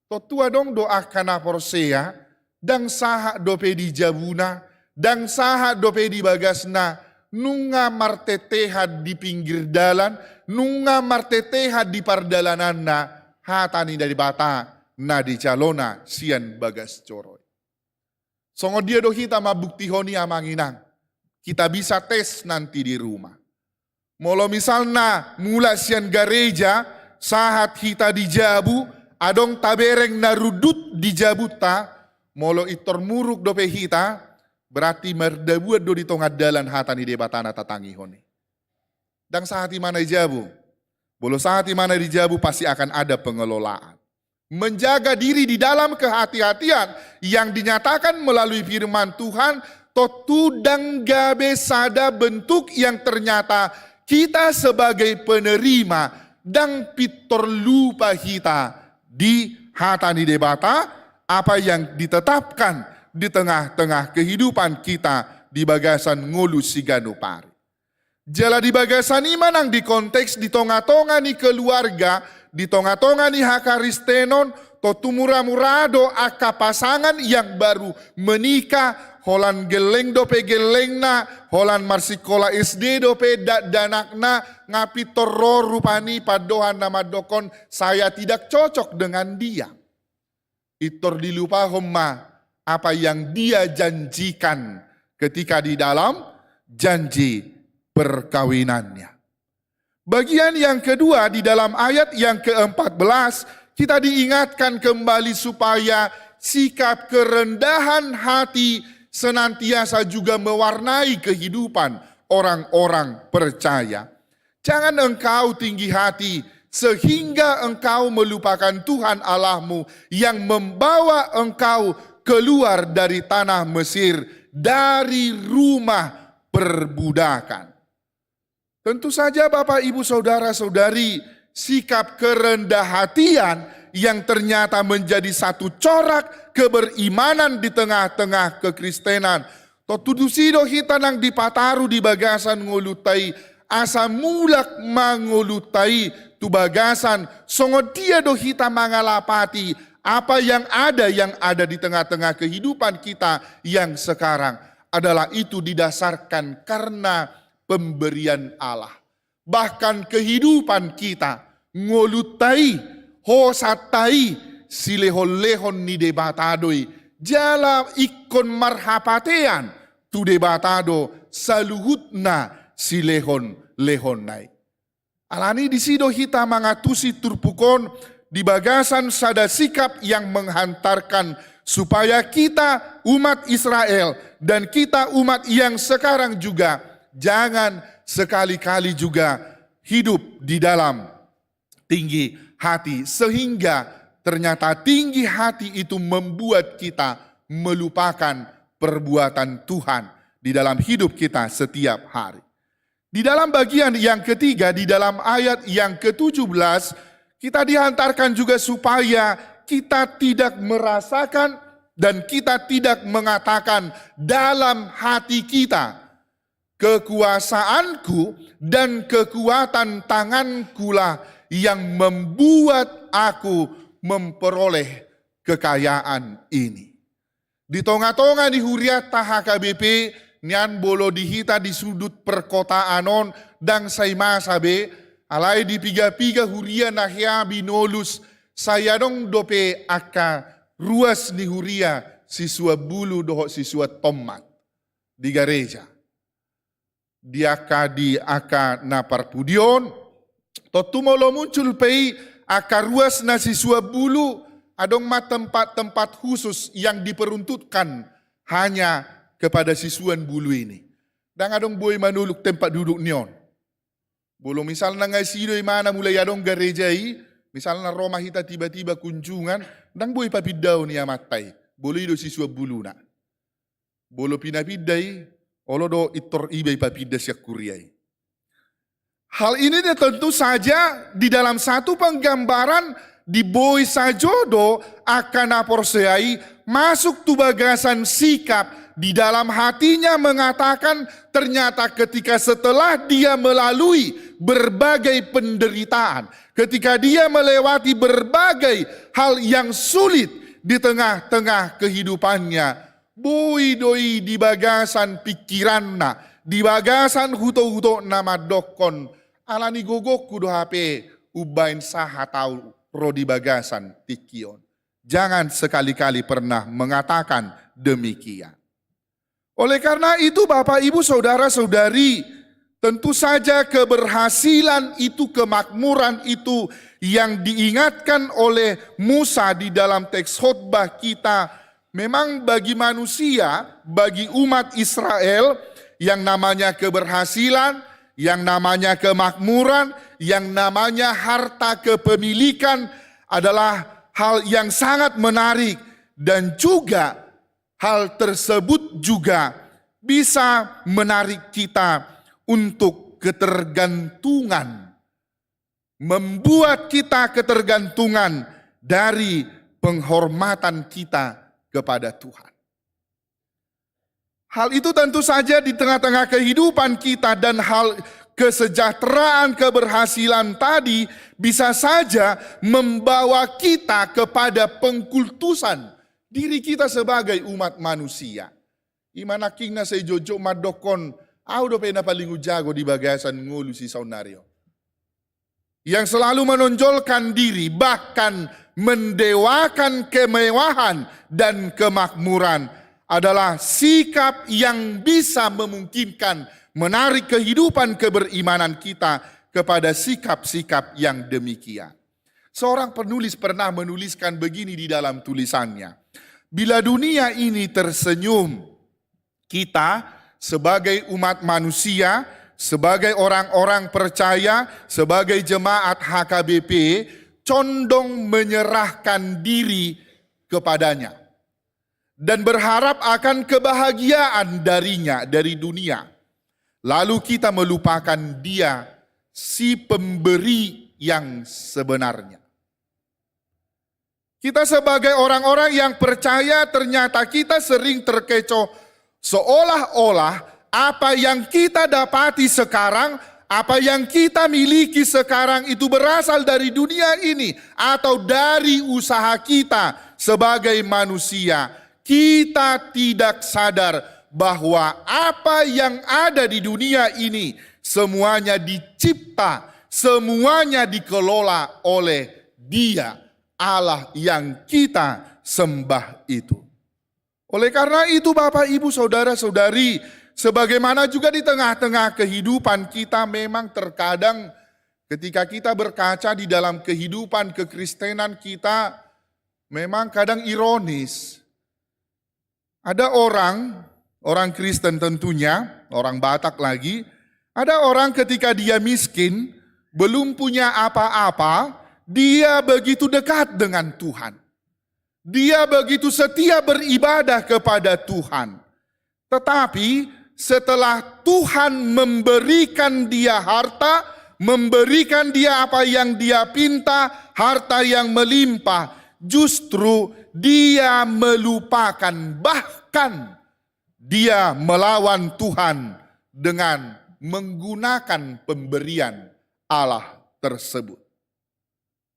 Totua dong doa kana porsea, dang saha dope di jabuna, dang saha dope di bagasna, nunga marteteha di pinggir dalan, nunga marteteha di pardalanan na, hatani dari bata, na di calona sian bagas coroy. Songo dia do kita mabuktihoni amanginang, kita bisa tes nanti di rumah. Molo misalnya mula sian gereja, sahat kita di jabu, adong tabereng narudut di jabuta, molo itor muruk dope hita, berarti merdabuat do di tongah dalan hatani debatana tatangihoni. Dan saat mana di jabu, bolo saat mana di jabu pasti akan ada pengelolaan. Menjaga diri di dalam kehati-hatian yang dinyatakan melalui firman Tuhan, totudang gabe sada bentuk yang ternyata kita sebagai penerima dan pitor lupa kita di hatani debata apa yang ditetapkan di tengah-tengah kehidupan kita di bagasan ngolu sigano pari. Jala di bagasan imanang di konteks di tonga-tonga ni keluarga, di tonga-tonga ni hakaristenon, to tumura-murado aka pasangan yang baru menikah, holan geleng dope gelengna, holan marsikola SD dope danakna, ngapi torro rupani padohan nama dokon, saya tidak cocok dengan dia. Itor dilupa homma apa yang dia janjikan ketika di dalam janji perkawinannya. Bagian yang kedua di dalam ayat yang ke-14 kita diingatkan kembali supaya sikap kerendahan hati senantiasa juga mewarnai kehidupan orang-orang percaya. Jangan engkau tinggi hati sehingga engkau melupakan Tuhan Allahmu yang membawa engkau keluar dari tanah Mesir, dari rumah perbudakan. Tentu saja Bapak Ibu Saudara-saudari, sikap kerendah hatian yang ternyata menjadi satu corak keberimanan di tengah-tengah kekristenan. Totudusido hitanang dipataru di bagasan ngolutai, asa mulak mangolutai tu bagasan, songo dia do hita mangalapati apa yang ada di tengah-tengah kehidupan kita yang sekarang adalah itu didasarkan karena pemberian Allah. Bahkan kehidupan kita ngolutai, hosatai, silehon-lehon ni debatadoi, jala ikon marhapatean, tu debatado saluhutna silehon-lehon nai. Alani disido hita mangatusi turpukon di bagasan sada sikap yang menghantarkan supaya kita umat Israel dan kita umat yang sekarang juga jangan sekali-kali juga hidup di dalam tinggi hati sehingga ternyata tinggi hati itu membuat kita melupakan perbuatan Tuhan di dalam hidup kita setiap hari. Di dalam bagian yang ketiga, di dalam ayat yang ke-17, kita dihantarkan juga supaya kita tidak merasakan dan kita tidak mengatakan dalam hati kita, kekuasaanku dan kekuatan tangankulah yang membuat aku memperoleh kekayaan ini. Di tonga-tonga di Huriat HKBP, nian bolo dihita di sudut perkotaanon dan saima sabe, alai di piga-piga Huria nahya binolus, saya dong dope aka ruas ni Huria siswa bulu doho siswa tomat di gereja. Di aka napar pudion, totumolo muncul pei aka ruas na siswa bulu, adong ma tempat-tempat khusus yang diperuntukkan hanya kepada siswan bulu ini. Dan adong boy manuluk tempat duduk nion. Belum misalnya ngai sido mana mulai adong gerejai, misalnya Roma hita tiba-tiba kunjungan, dan boy papidau ni amatai. Boleh do siswa bulu na. Bolo pinapidai, olo do itor ibay papida siya kuriay. Hal ini tentu saja di dalam satu penggambaran di boy sajodo akan aporseai masuk tu bagasan sikap di dalam hatinya mengatakan ternyata ketika setelah dia melalui berbagai penderitaan, ketika dia melewati berbagai hal yang sulit di tengah-tengah kehidupannya, boi doi di bagasan pikiranna, di bagasan huto-huto nama dokon, alani gogok kudo HP, ubain saha tahu ro di bagasan tikion. Jangan sekali-kali pernah mengatakan demikian. Oleh karena itu Bapak Ibu Saudara-saudari, tentu saja keberhasilan itu, kemakmuran itu yang diingatkan oleh Musa di dalam teks khotbah kita, memang bagi manusia, bagi umat Israel, yang namanya keberhasilan, yang namanya kemakmuran, yang namanya harta kepemilikan adalah hal yang sangat menarik, dan juga hal tersebut juga bisa menarik kita untuk ketergantungan, membuat kita ketergantungan dari penghormatan kita kepada Tuhan. Hal itu tentu saja di tengah-tengah kehidupan kita, dan hal kesejahteraan, keberhasilan tadi bisa saja membawa kita kepada pengkultusan diri kita sebagai umat manusia. Imana kingna say jojo madokon, audo pena paling jago di bagasan ngulu si saunario. Yang selalu menonjolkan diri, bahkan mendewakan kemewahan dan kemakmuran adalah sikap yang bisa memungkinkan menarik kehidupan keberimanan kita kepada sikap-sikap yang demikian. Seorang penulis pernah menuliskan begini di dalam tulisannya. Bila dunia ini tersenyum, kita sebagai umat manusia, sebagai orang-orang percaya, sebagai jemaat HKBP, condong menyerahkan diri kepadanya dan berharap akan kebahagiaan darinya, dari dunia. Lalu kita melupakan Dia, si pemberi yang sebenarnya. Kita sebagai orang-orang yang percaya, ternyata kita sering terkecoh seolah-olah apa yang kita dapati sekarang, apa yang kita miliki sekarang itu berasal dari dunia ini atau dari usaha kita sebagai manusia. Kita tidak sadar bahwa apa yang ada di dunia ini semuanya dicipta, semuanya dikelola oleh Dia, Allah yang kita sembah itu. Oleh karena itu Bapak Ibu Saudara-saudari, sebagaimana juga di tengah-tengah kehidupan kita, memang terkadang ketika kita berkaca di dalam kehidupan kekristenan kita, memang kadang ironis. Ada orang Kristen tentunya, orang Batak lagi, ada orang ketika dia miskin, belum punya apa-apa, dia begitu dekat dengan Tuhan. Dia begitu setia beribadah kepada Tuhan. Tetapi setelah Tuhan memberikan dia harta, memberikan dia apa yang dia pinta, harta yang melimpah, justru dia melupakan, bahkan dia melawan Tuhan dengan menggunakan pemberian Allah tersebut.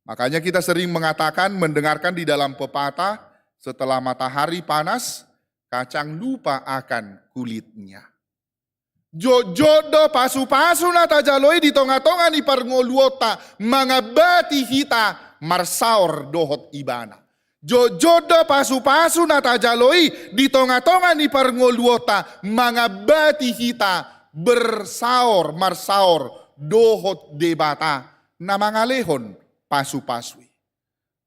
Makanya kita sering mengatakan, mendengarkan di dalam pepatah, setelah matahari panas, kacang lupa akan kulitnya. Jodoh pasu-pasu nata jaloi di tonga-tonga ni parngoluota, mangabati hita marsaor dohot ibana. Jodoh pasu-pasu nata jaloi di tonga-tonga ni parngoluota, mangabati hita bersaor marsaor dohot debata, namangalehon pasu-pasui.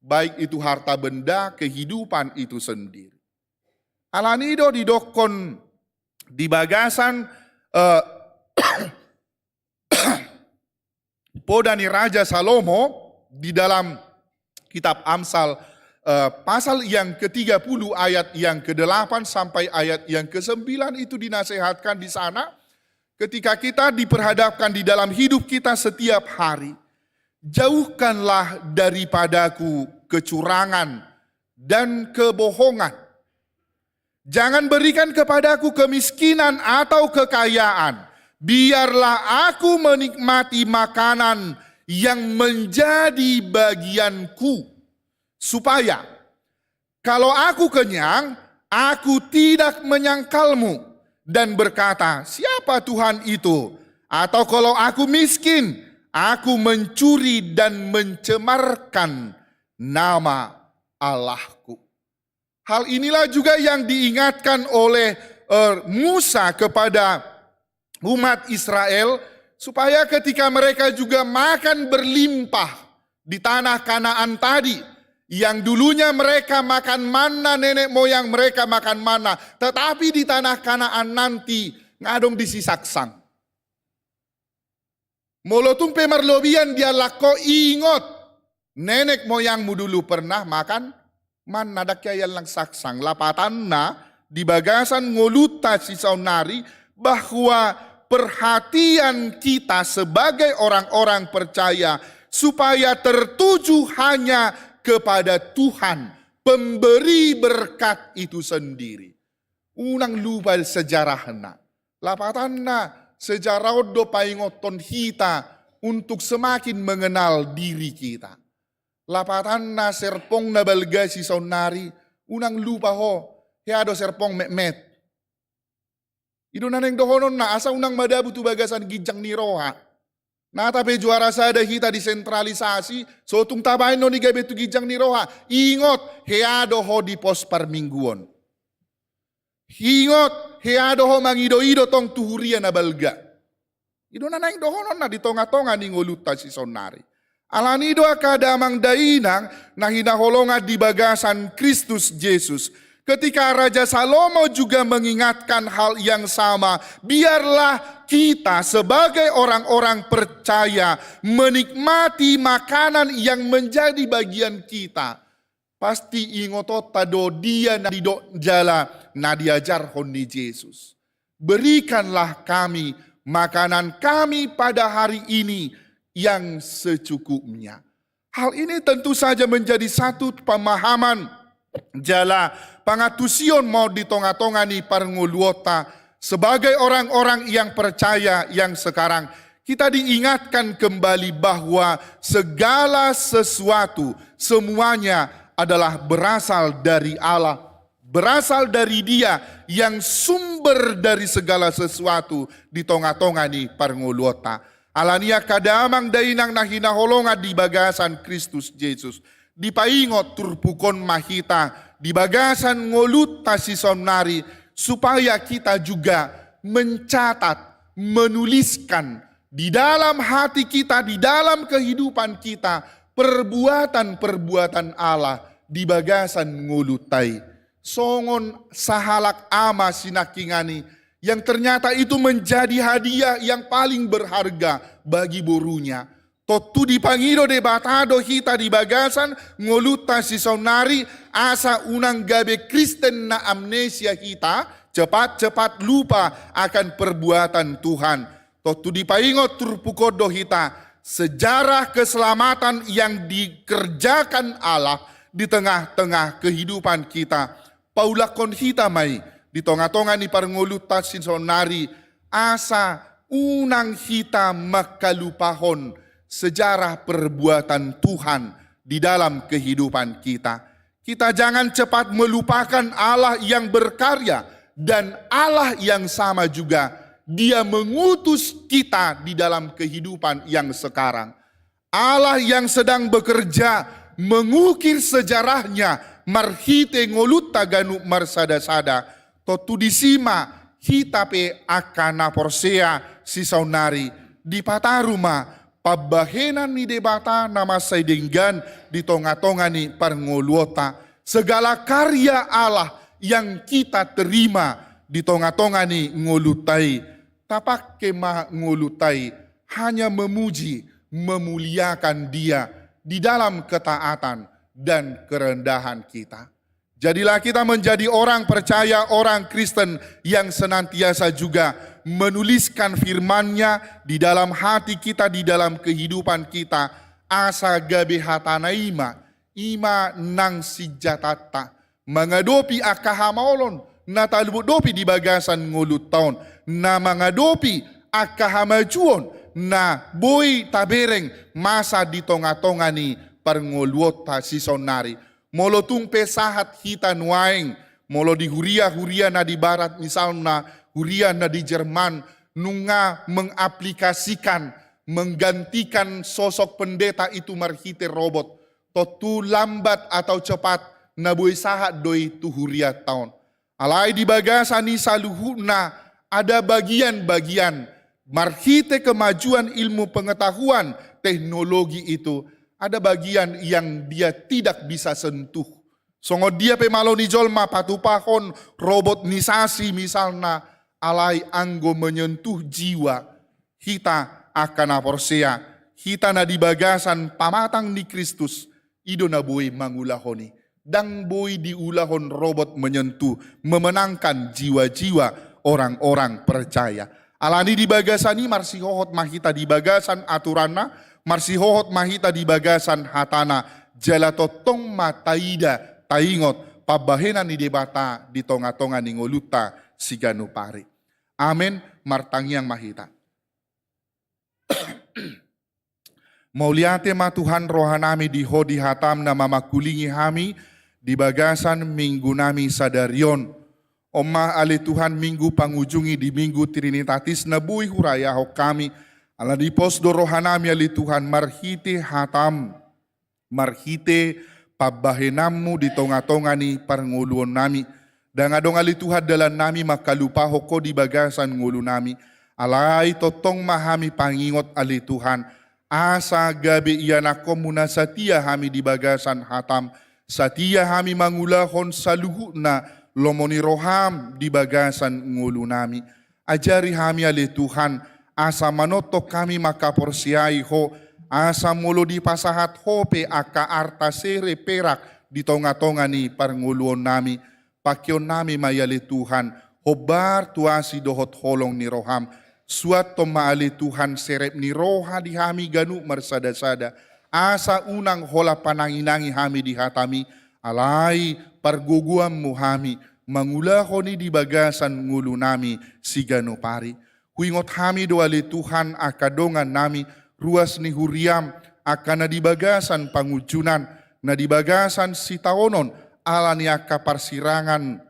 Baik itu harta benda, kehidupan itu sendiri. Alanido didokon di bagasan Podani Raja Salomo di dalam kitab Amsal pasal yang ke-30 ayat yang ke-8 sampai ayat yang ke-9 itu dinasehatkan di sana. Ketika kita diperhadapkan di dalam hidup kita setiap hari, jauhkanlah daripadaku kecurangan dan kebohongan. Jangan berikan kepadaku kemiskinan atau kekayaan. Biarlah aku menikmati makanan yang menjadi bagianku. Supaya kalau aku kenyang, aku tidak menyangkalmu dan berkata, siapa Tuhan itu? Atau kalau aku miskin, aku mencuri dan mencemarkan nama Allahku. Hal inilah juga yang diingatkan oleh Musa kepada umat Israel, supaya ketika mereka juga makan berlimpah di tanah Kanaan tadi, yang dulunya mereka makan mana, nenek moyang mereka makan mana, tetapi di tanah Kanaan nanti ngadong disisaksang. Molotung pemerlobian dia lako ingot, nenek moyangmu dulu pernah makan man nadakya yang lang saksang. Lapatan na di bagasan ngoluta si saunari bahwa perhatian kita sebagai orang-orang percaya supaya tertuju hanya kepada Tuhan, pemberi berkat itu sendiri. Unang lupa sejarahna. Lapatan na sejarah do paingoton kita untuk semakin mengenal diri kita. Lapatan na serpong na balga si saunari, unang lupa ho, hiado serpong mekmet. Ido na neng dohonon na asa unang madabu tu bagasan gijang ni roha. Natape juara sada hita disentralisasi, so tung tabain no ni gabe tu gijang ni roha. Ingot, hiado ho di pos parmingguon. Ingot, hiado ho mangido-ido tong tuhuria na balga. Ido na neng dohonon na di tonga-tonga ni ngoluta si saunari. Alanido akadamang dainang na hinaholongan di bagasan Kristus Yesus. Ketika Raja Salomo juga mengingatkan hal yang sama, biarlah kita sebagai orang-orang percaya menikmati makanan yang menjadi bagian kita. Pasti ingoto tado dia na dido jala na diajar hondi Yesus. Berikanlah kami makanan kami pada hari ini yang secukupnya. Hal ini tentu saja menjadi satu pemahaman jala pangatusion mau di tonga-tonga ni parnguluota sebagai orang-orang yang percaya yang sekarang kita diingatkan kembali bahwa segala sesuatu semuanya adalah berasal dari Allah, berasal dari Dia yang sumber dari segala sesuatu di tonga-tonga ni parnguluota. Alania kadamang dainang na hinaholongan di bagasan Kristus Yesus. Di paingot turpukon mahita, di bagasan ngoluta si saunari, supaya kita juga mencatat, menuliskan di dalam hati kita, di dalam kehidupan kita, perbuatan-perbuatan Allah di bagasan ngolutai. Songon sahalak ama sinakingani, yang ternyata itu menjadi hadiah yang paling berharga bagi burunya. Totu dipangido de batado hita di bagasan ngoluta si saunari asa unang gabe Kristen na amnesia hita cepat-cepat lupa akan perbuatan Tuhan. Totu dipaingot turpukodo hita sejarah keselamatan yang dikerjakan Allah di tengah-tengah kehidupan kita. Paulakon hita mai di tonga-tonga ni parngoluta si saunari asa unang hita makalupahon sejarah perbuatan Tuhan di dalam kehidupan kita. Kita jangan cepat melupakan Allah yang berkarya dan Allah yang sama juga. Dia mengutus kita di dalam kehidupan yang sekarang. Allah yang sedang bekerja mengukir sejarahnya marhite ngoluta ganu marsada-sada. Totu disima hitape akana porsea si saunari di pataruma pabahenan ni debata nama saidenggan di tonga-tonga ni parngoluota. Segala karya Allah yang kita terima di tonga-tonga ni ngolutai. Tapak kemah ngolutai hanya memuji, memuliakan Dia di dalam ketaatan dan kerendahan kita. Jadilah kita menjadi orang percaya, orang Kristen yang senantiasa juga menuliskan firman-Nya di dalam hati kita, di dalam kehidupan kita. Asa gabe hatana ima nang sijatata mengadopi akahamaolon na talubot dopi di bagasan ngulut taon na mga dopi akahamajuon na boy tabereng masa di tonga-tonga ni parngoluot ta sisonari. Molo tung pesahat hita nuaing, molo di huria na di barat misalnya, huria na di Jerman, nunga mengaplikasikan, menggantikan sosok pendeta itu marhite robot, totu lambat atau cepat na boy sahat doi tu huria taon. Alai di bagasan ni saluhuna ada bagian-bagian marhite kemajuan ilmu pengetahuan teknologi itu, ada bagian yang dia tidak bisa sentuh. Songo dia pemalo ni jolma patupahon robot nisasi misalnya, alai anggo menyentuh jiwa hita akan aporsea, hita na di bagasan pamatang ni Kristus, ido na boy mangulahoni, dang boy diulahon robot menyentuh, memenangkan jiwa-jiwa orang-orang percaya. Alani di bagasani marsihohot mahita di bagasan aturana, marsihohot mahita di bagasan hatana, jalatotong mataida taingot, pabahenan ni debata di tonga-tonga ni ngoluta siganu pare. Amen, martangiang mahita. Mauliate ma Tuhan rohanami di hodi hatam na mamakulingi hami di bagasan minggu nami sadarion. Oma ale Tuhan minggu pangujungi di minggu Trinitatis na buhi huraya ho kami. Ala di posdo rohanami ale Tuhan marhite hatam. Marhite pabahenammu di tonga-tonga ni parnguluon nami. Dangadong ali Tuhan dalan nami makalupaho ko di bagasan ngulu nami. Alay totong mahami pangingot ali Tuhan. Asa gabi iyan ako muna satia hami di bagasan hatam. Satia hami mangulahon sa luhu na lomoni roham di bagasan ngulu nami. Ajari hami ali Tuhan. Asa manotok kami makaporsiai ho. Asa mulo di pasahat hope aka arta sere perak di tonga-tonga ni parnguluon nami. Pakyon nami mayali Tuhan. Hobar tuasi dohot holong ni roham. Suat tomaali Tuhan serep ni roha di hami ganu marsada-sada. Asa unang hola pananginangi hami di hatami. Alai parguguam muhami. Mangulahoni di bagasan ngulu nami si ganu pari. Huingot hami doali Tuhan akadongan nami. Ruas ni huriam akan na di bagasan pangujunan. Na di bagasan si taonon. Ala niya kaparsirangan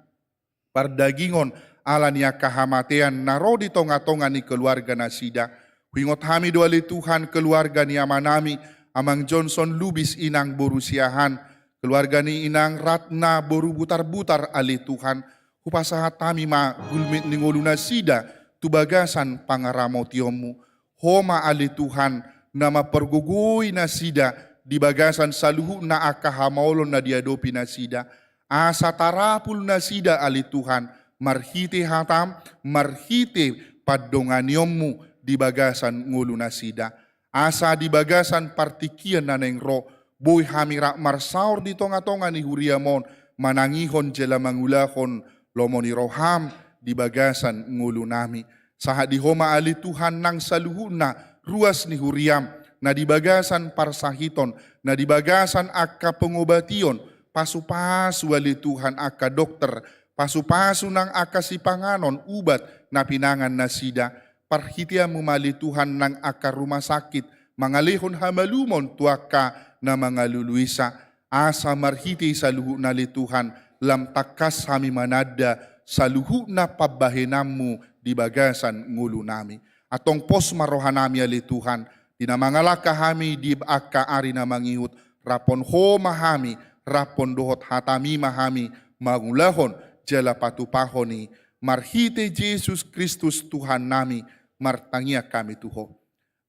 pardagingon. Ala niya kahamatean naro di tonga-tonga ni keluarga nasida. Huingot hami doali Tuhan keluarga ni amanami. Amang Johnson Lubis inang borusiahan. Keluarga ni inang Ratna boru butar-butar ali Tuhan. Hupasahat kami ma gulmit ni ngulu nasida. Tubagasan pangaramotiomu. Homa ali Tuhan nama perguguy nasida. Di bagasan saluhu na akahamolon na diadopi nasida. Asa tarapul nasida ali Tuhan. Marhite hatam, marhite padonganiyommu di bagasan ngulu nasida. Asa di bagasan partikian naneng ro. Boy hamira marsaur di tonga-tonga ni huriamon. Manangihon jela mangulahon lomoni roham di bagasan ngulu nami. Sahat di homa ali Tuhan nang saluhuna ruas ni huriam. Na di bagasan parsahiton, na di bagasan aka pengobation, pasu-pasu ali Tuhan aka dokter, pasu-pasu nang aka sipanganon ubat na pinangan nasida, parhitia mumali Tuhan nang aka rumah sakit, mangalihon hamalumon tuaka na mga luluisa, asa marhiti sa luhu na li Tuhan, lam takas hami manada sa luhu na pabahenammu di bagasan ngulu nami. Atong pos marohanami ali Tuhan, dinamangalaka hami di aka ari na mangihut, rapon ho mahami, rapon dohot hatami mahami, magulahon, jala patupahoni, marhite Jesus Kristus Tuhan nami, martangia kami tuho.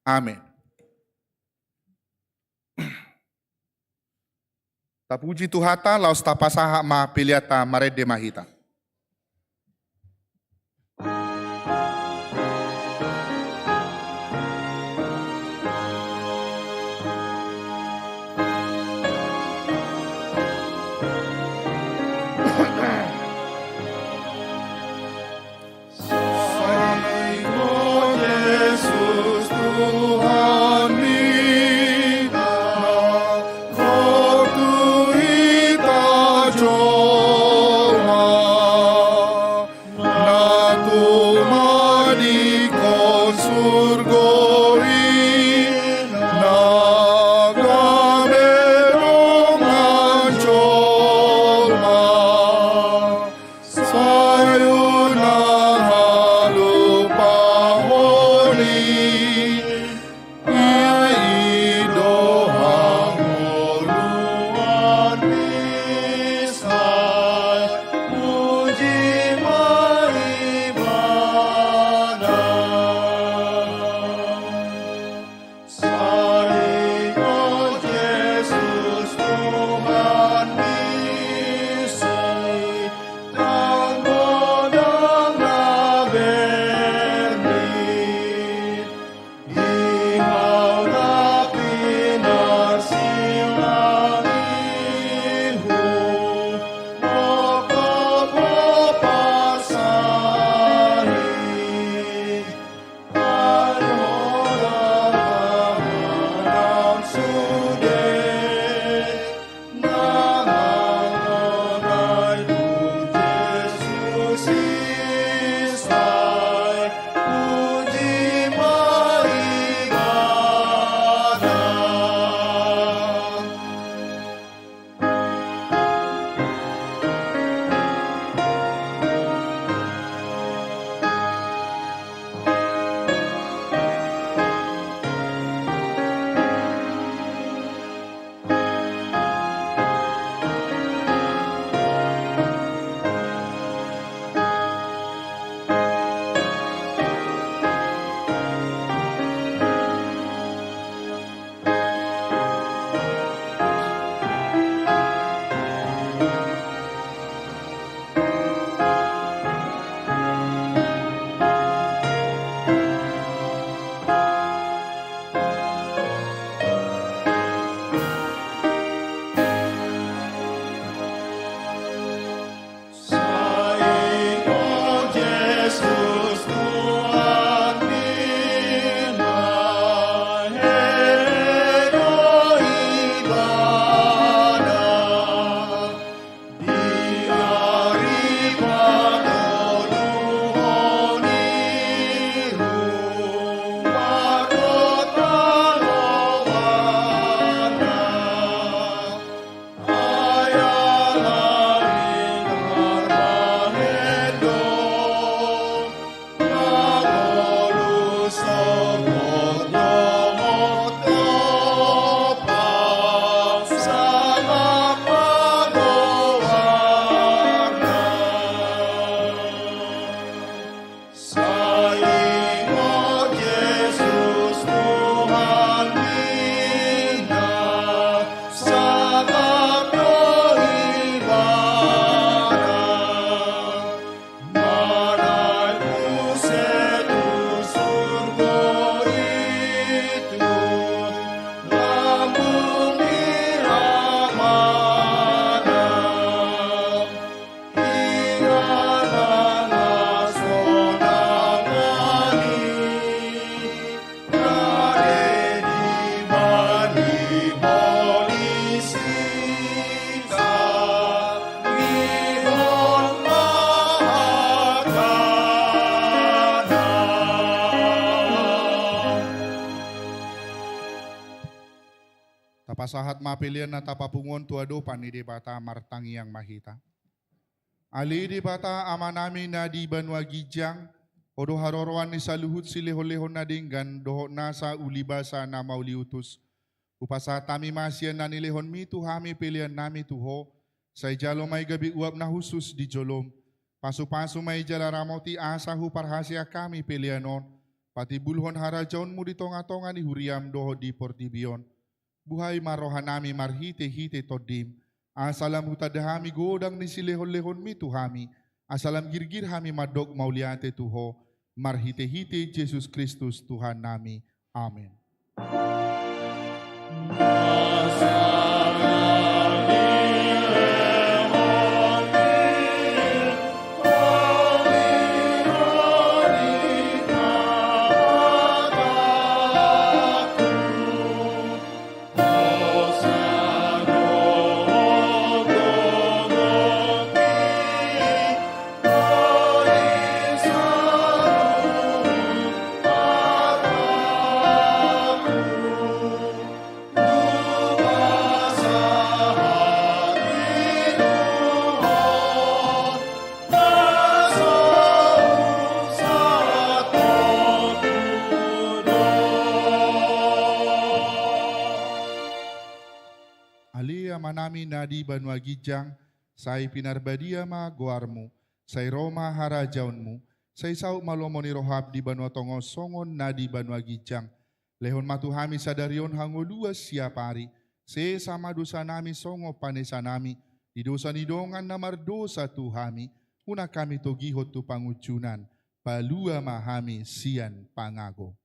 Amen. Tapuji Tuhata, laos tapasaha mapiliata marede mahita. Tuhan Tapasahat mapilian na tapapungon tuado panidi bata martangi yang mahita. Ali di bata ama namin na di banwa gijang, odo haroroan ni saluhut silehon-lehon na dinggan, doho nasa ulibasa na mauliutus. Upasa tami masian na nilehon mi tuhami pilihan nami tuho, sa ijalo may gabi uap na husus di jolom. Pasu-pasu may jala ramoti asa hu parhasia kami pilihanon, pati bulhon harajaon mo di tonga-tonga ni huriam doho di portibion. Buhay marohan nami marhite-hite todim, asalam hutadahami godang ni silehon-lehon mi tuhami, asalam girgir hami madog mauliate tuho, marhite-hite Jesus Kristus Tuhan nami. Amin. Manami nadi banwa gijang, say pinarbadia ma goarmu, say Roma harajaunmu, say sauk malomoni rohab di banwa tongo songon nadi banwa gijang, lehon matuhami sadarion hango luas siapari, se sama dosa nami songo panesa nami, di dosa nidongan namar dosa tuhami, una kami togihot tu pangucunan, palua mahami sian pangago.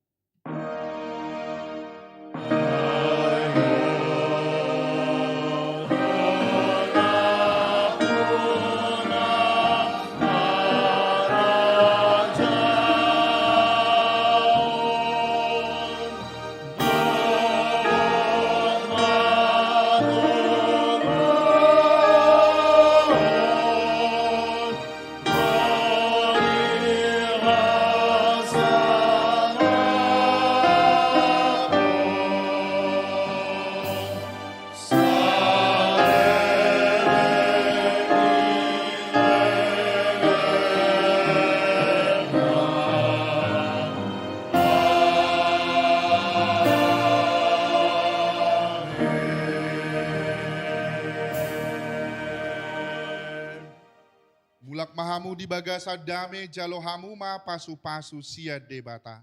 Mulak mahamu di bagasa dame jalo hamuma pasu-pasu sia debata.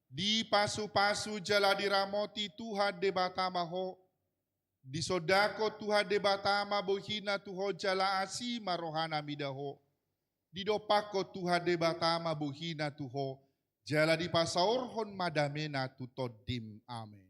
Di pasu-pasu jala diramoti Tuhan debata maho. Di sodako Tuhan debata mabohina tuho jala asi marohana midaho. Di dopako Tuhan debata mabohina tuho jala di pasaorhon madamena tutodim. Amin.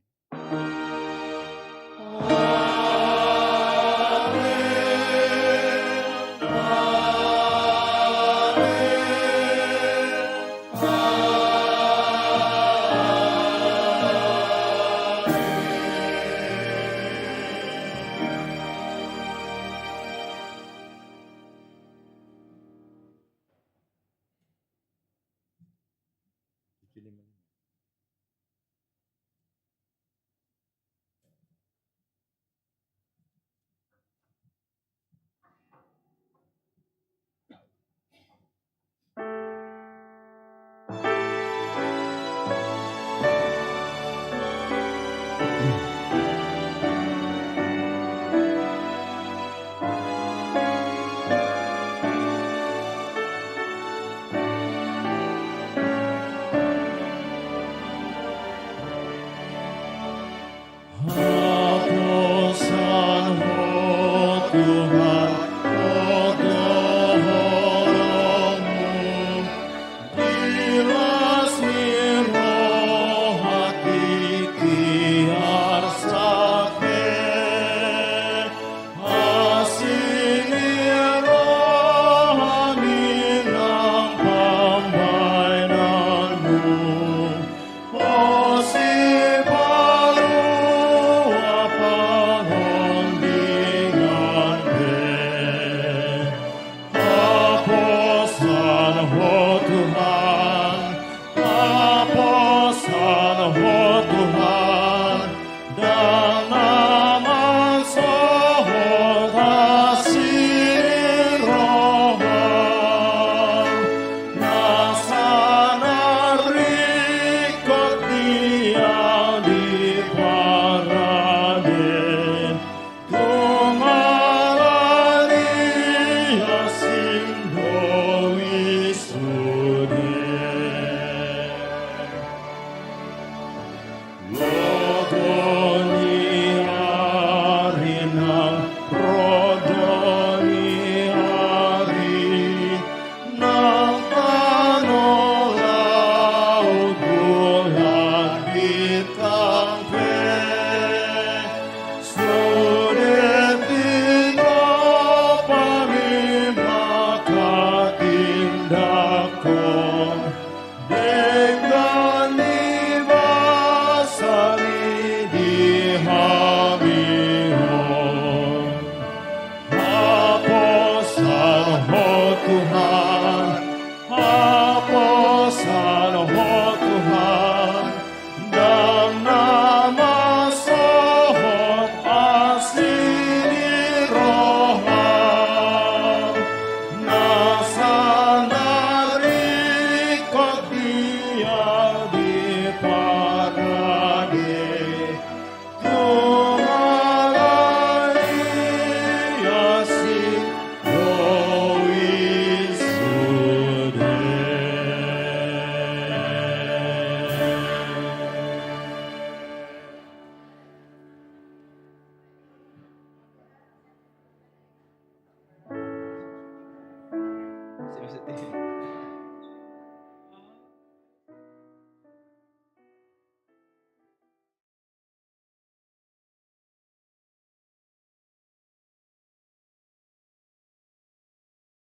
Maksudnya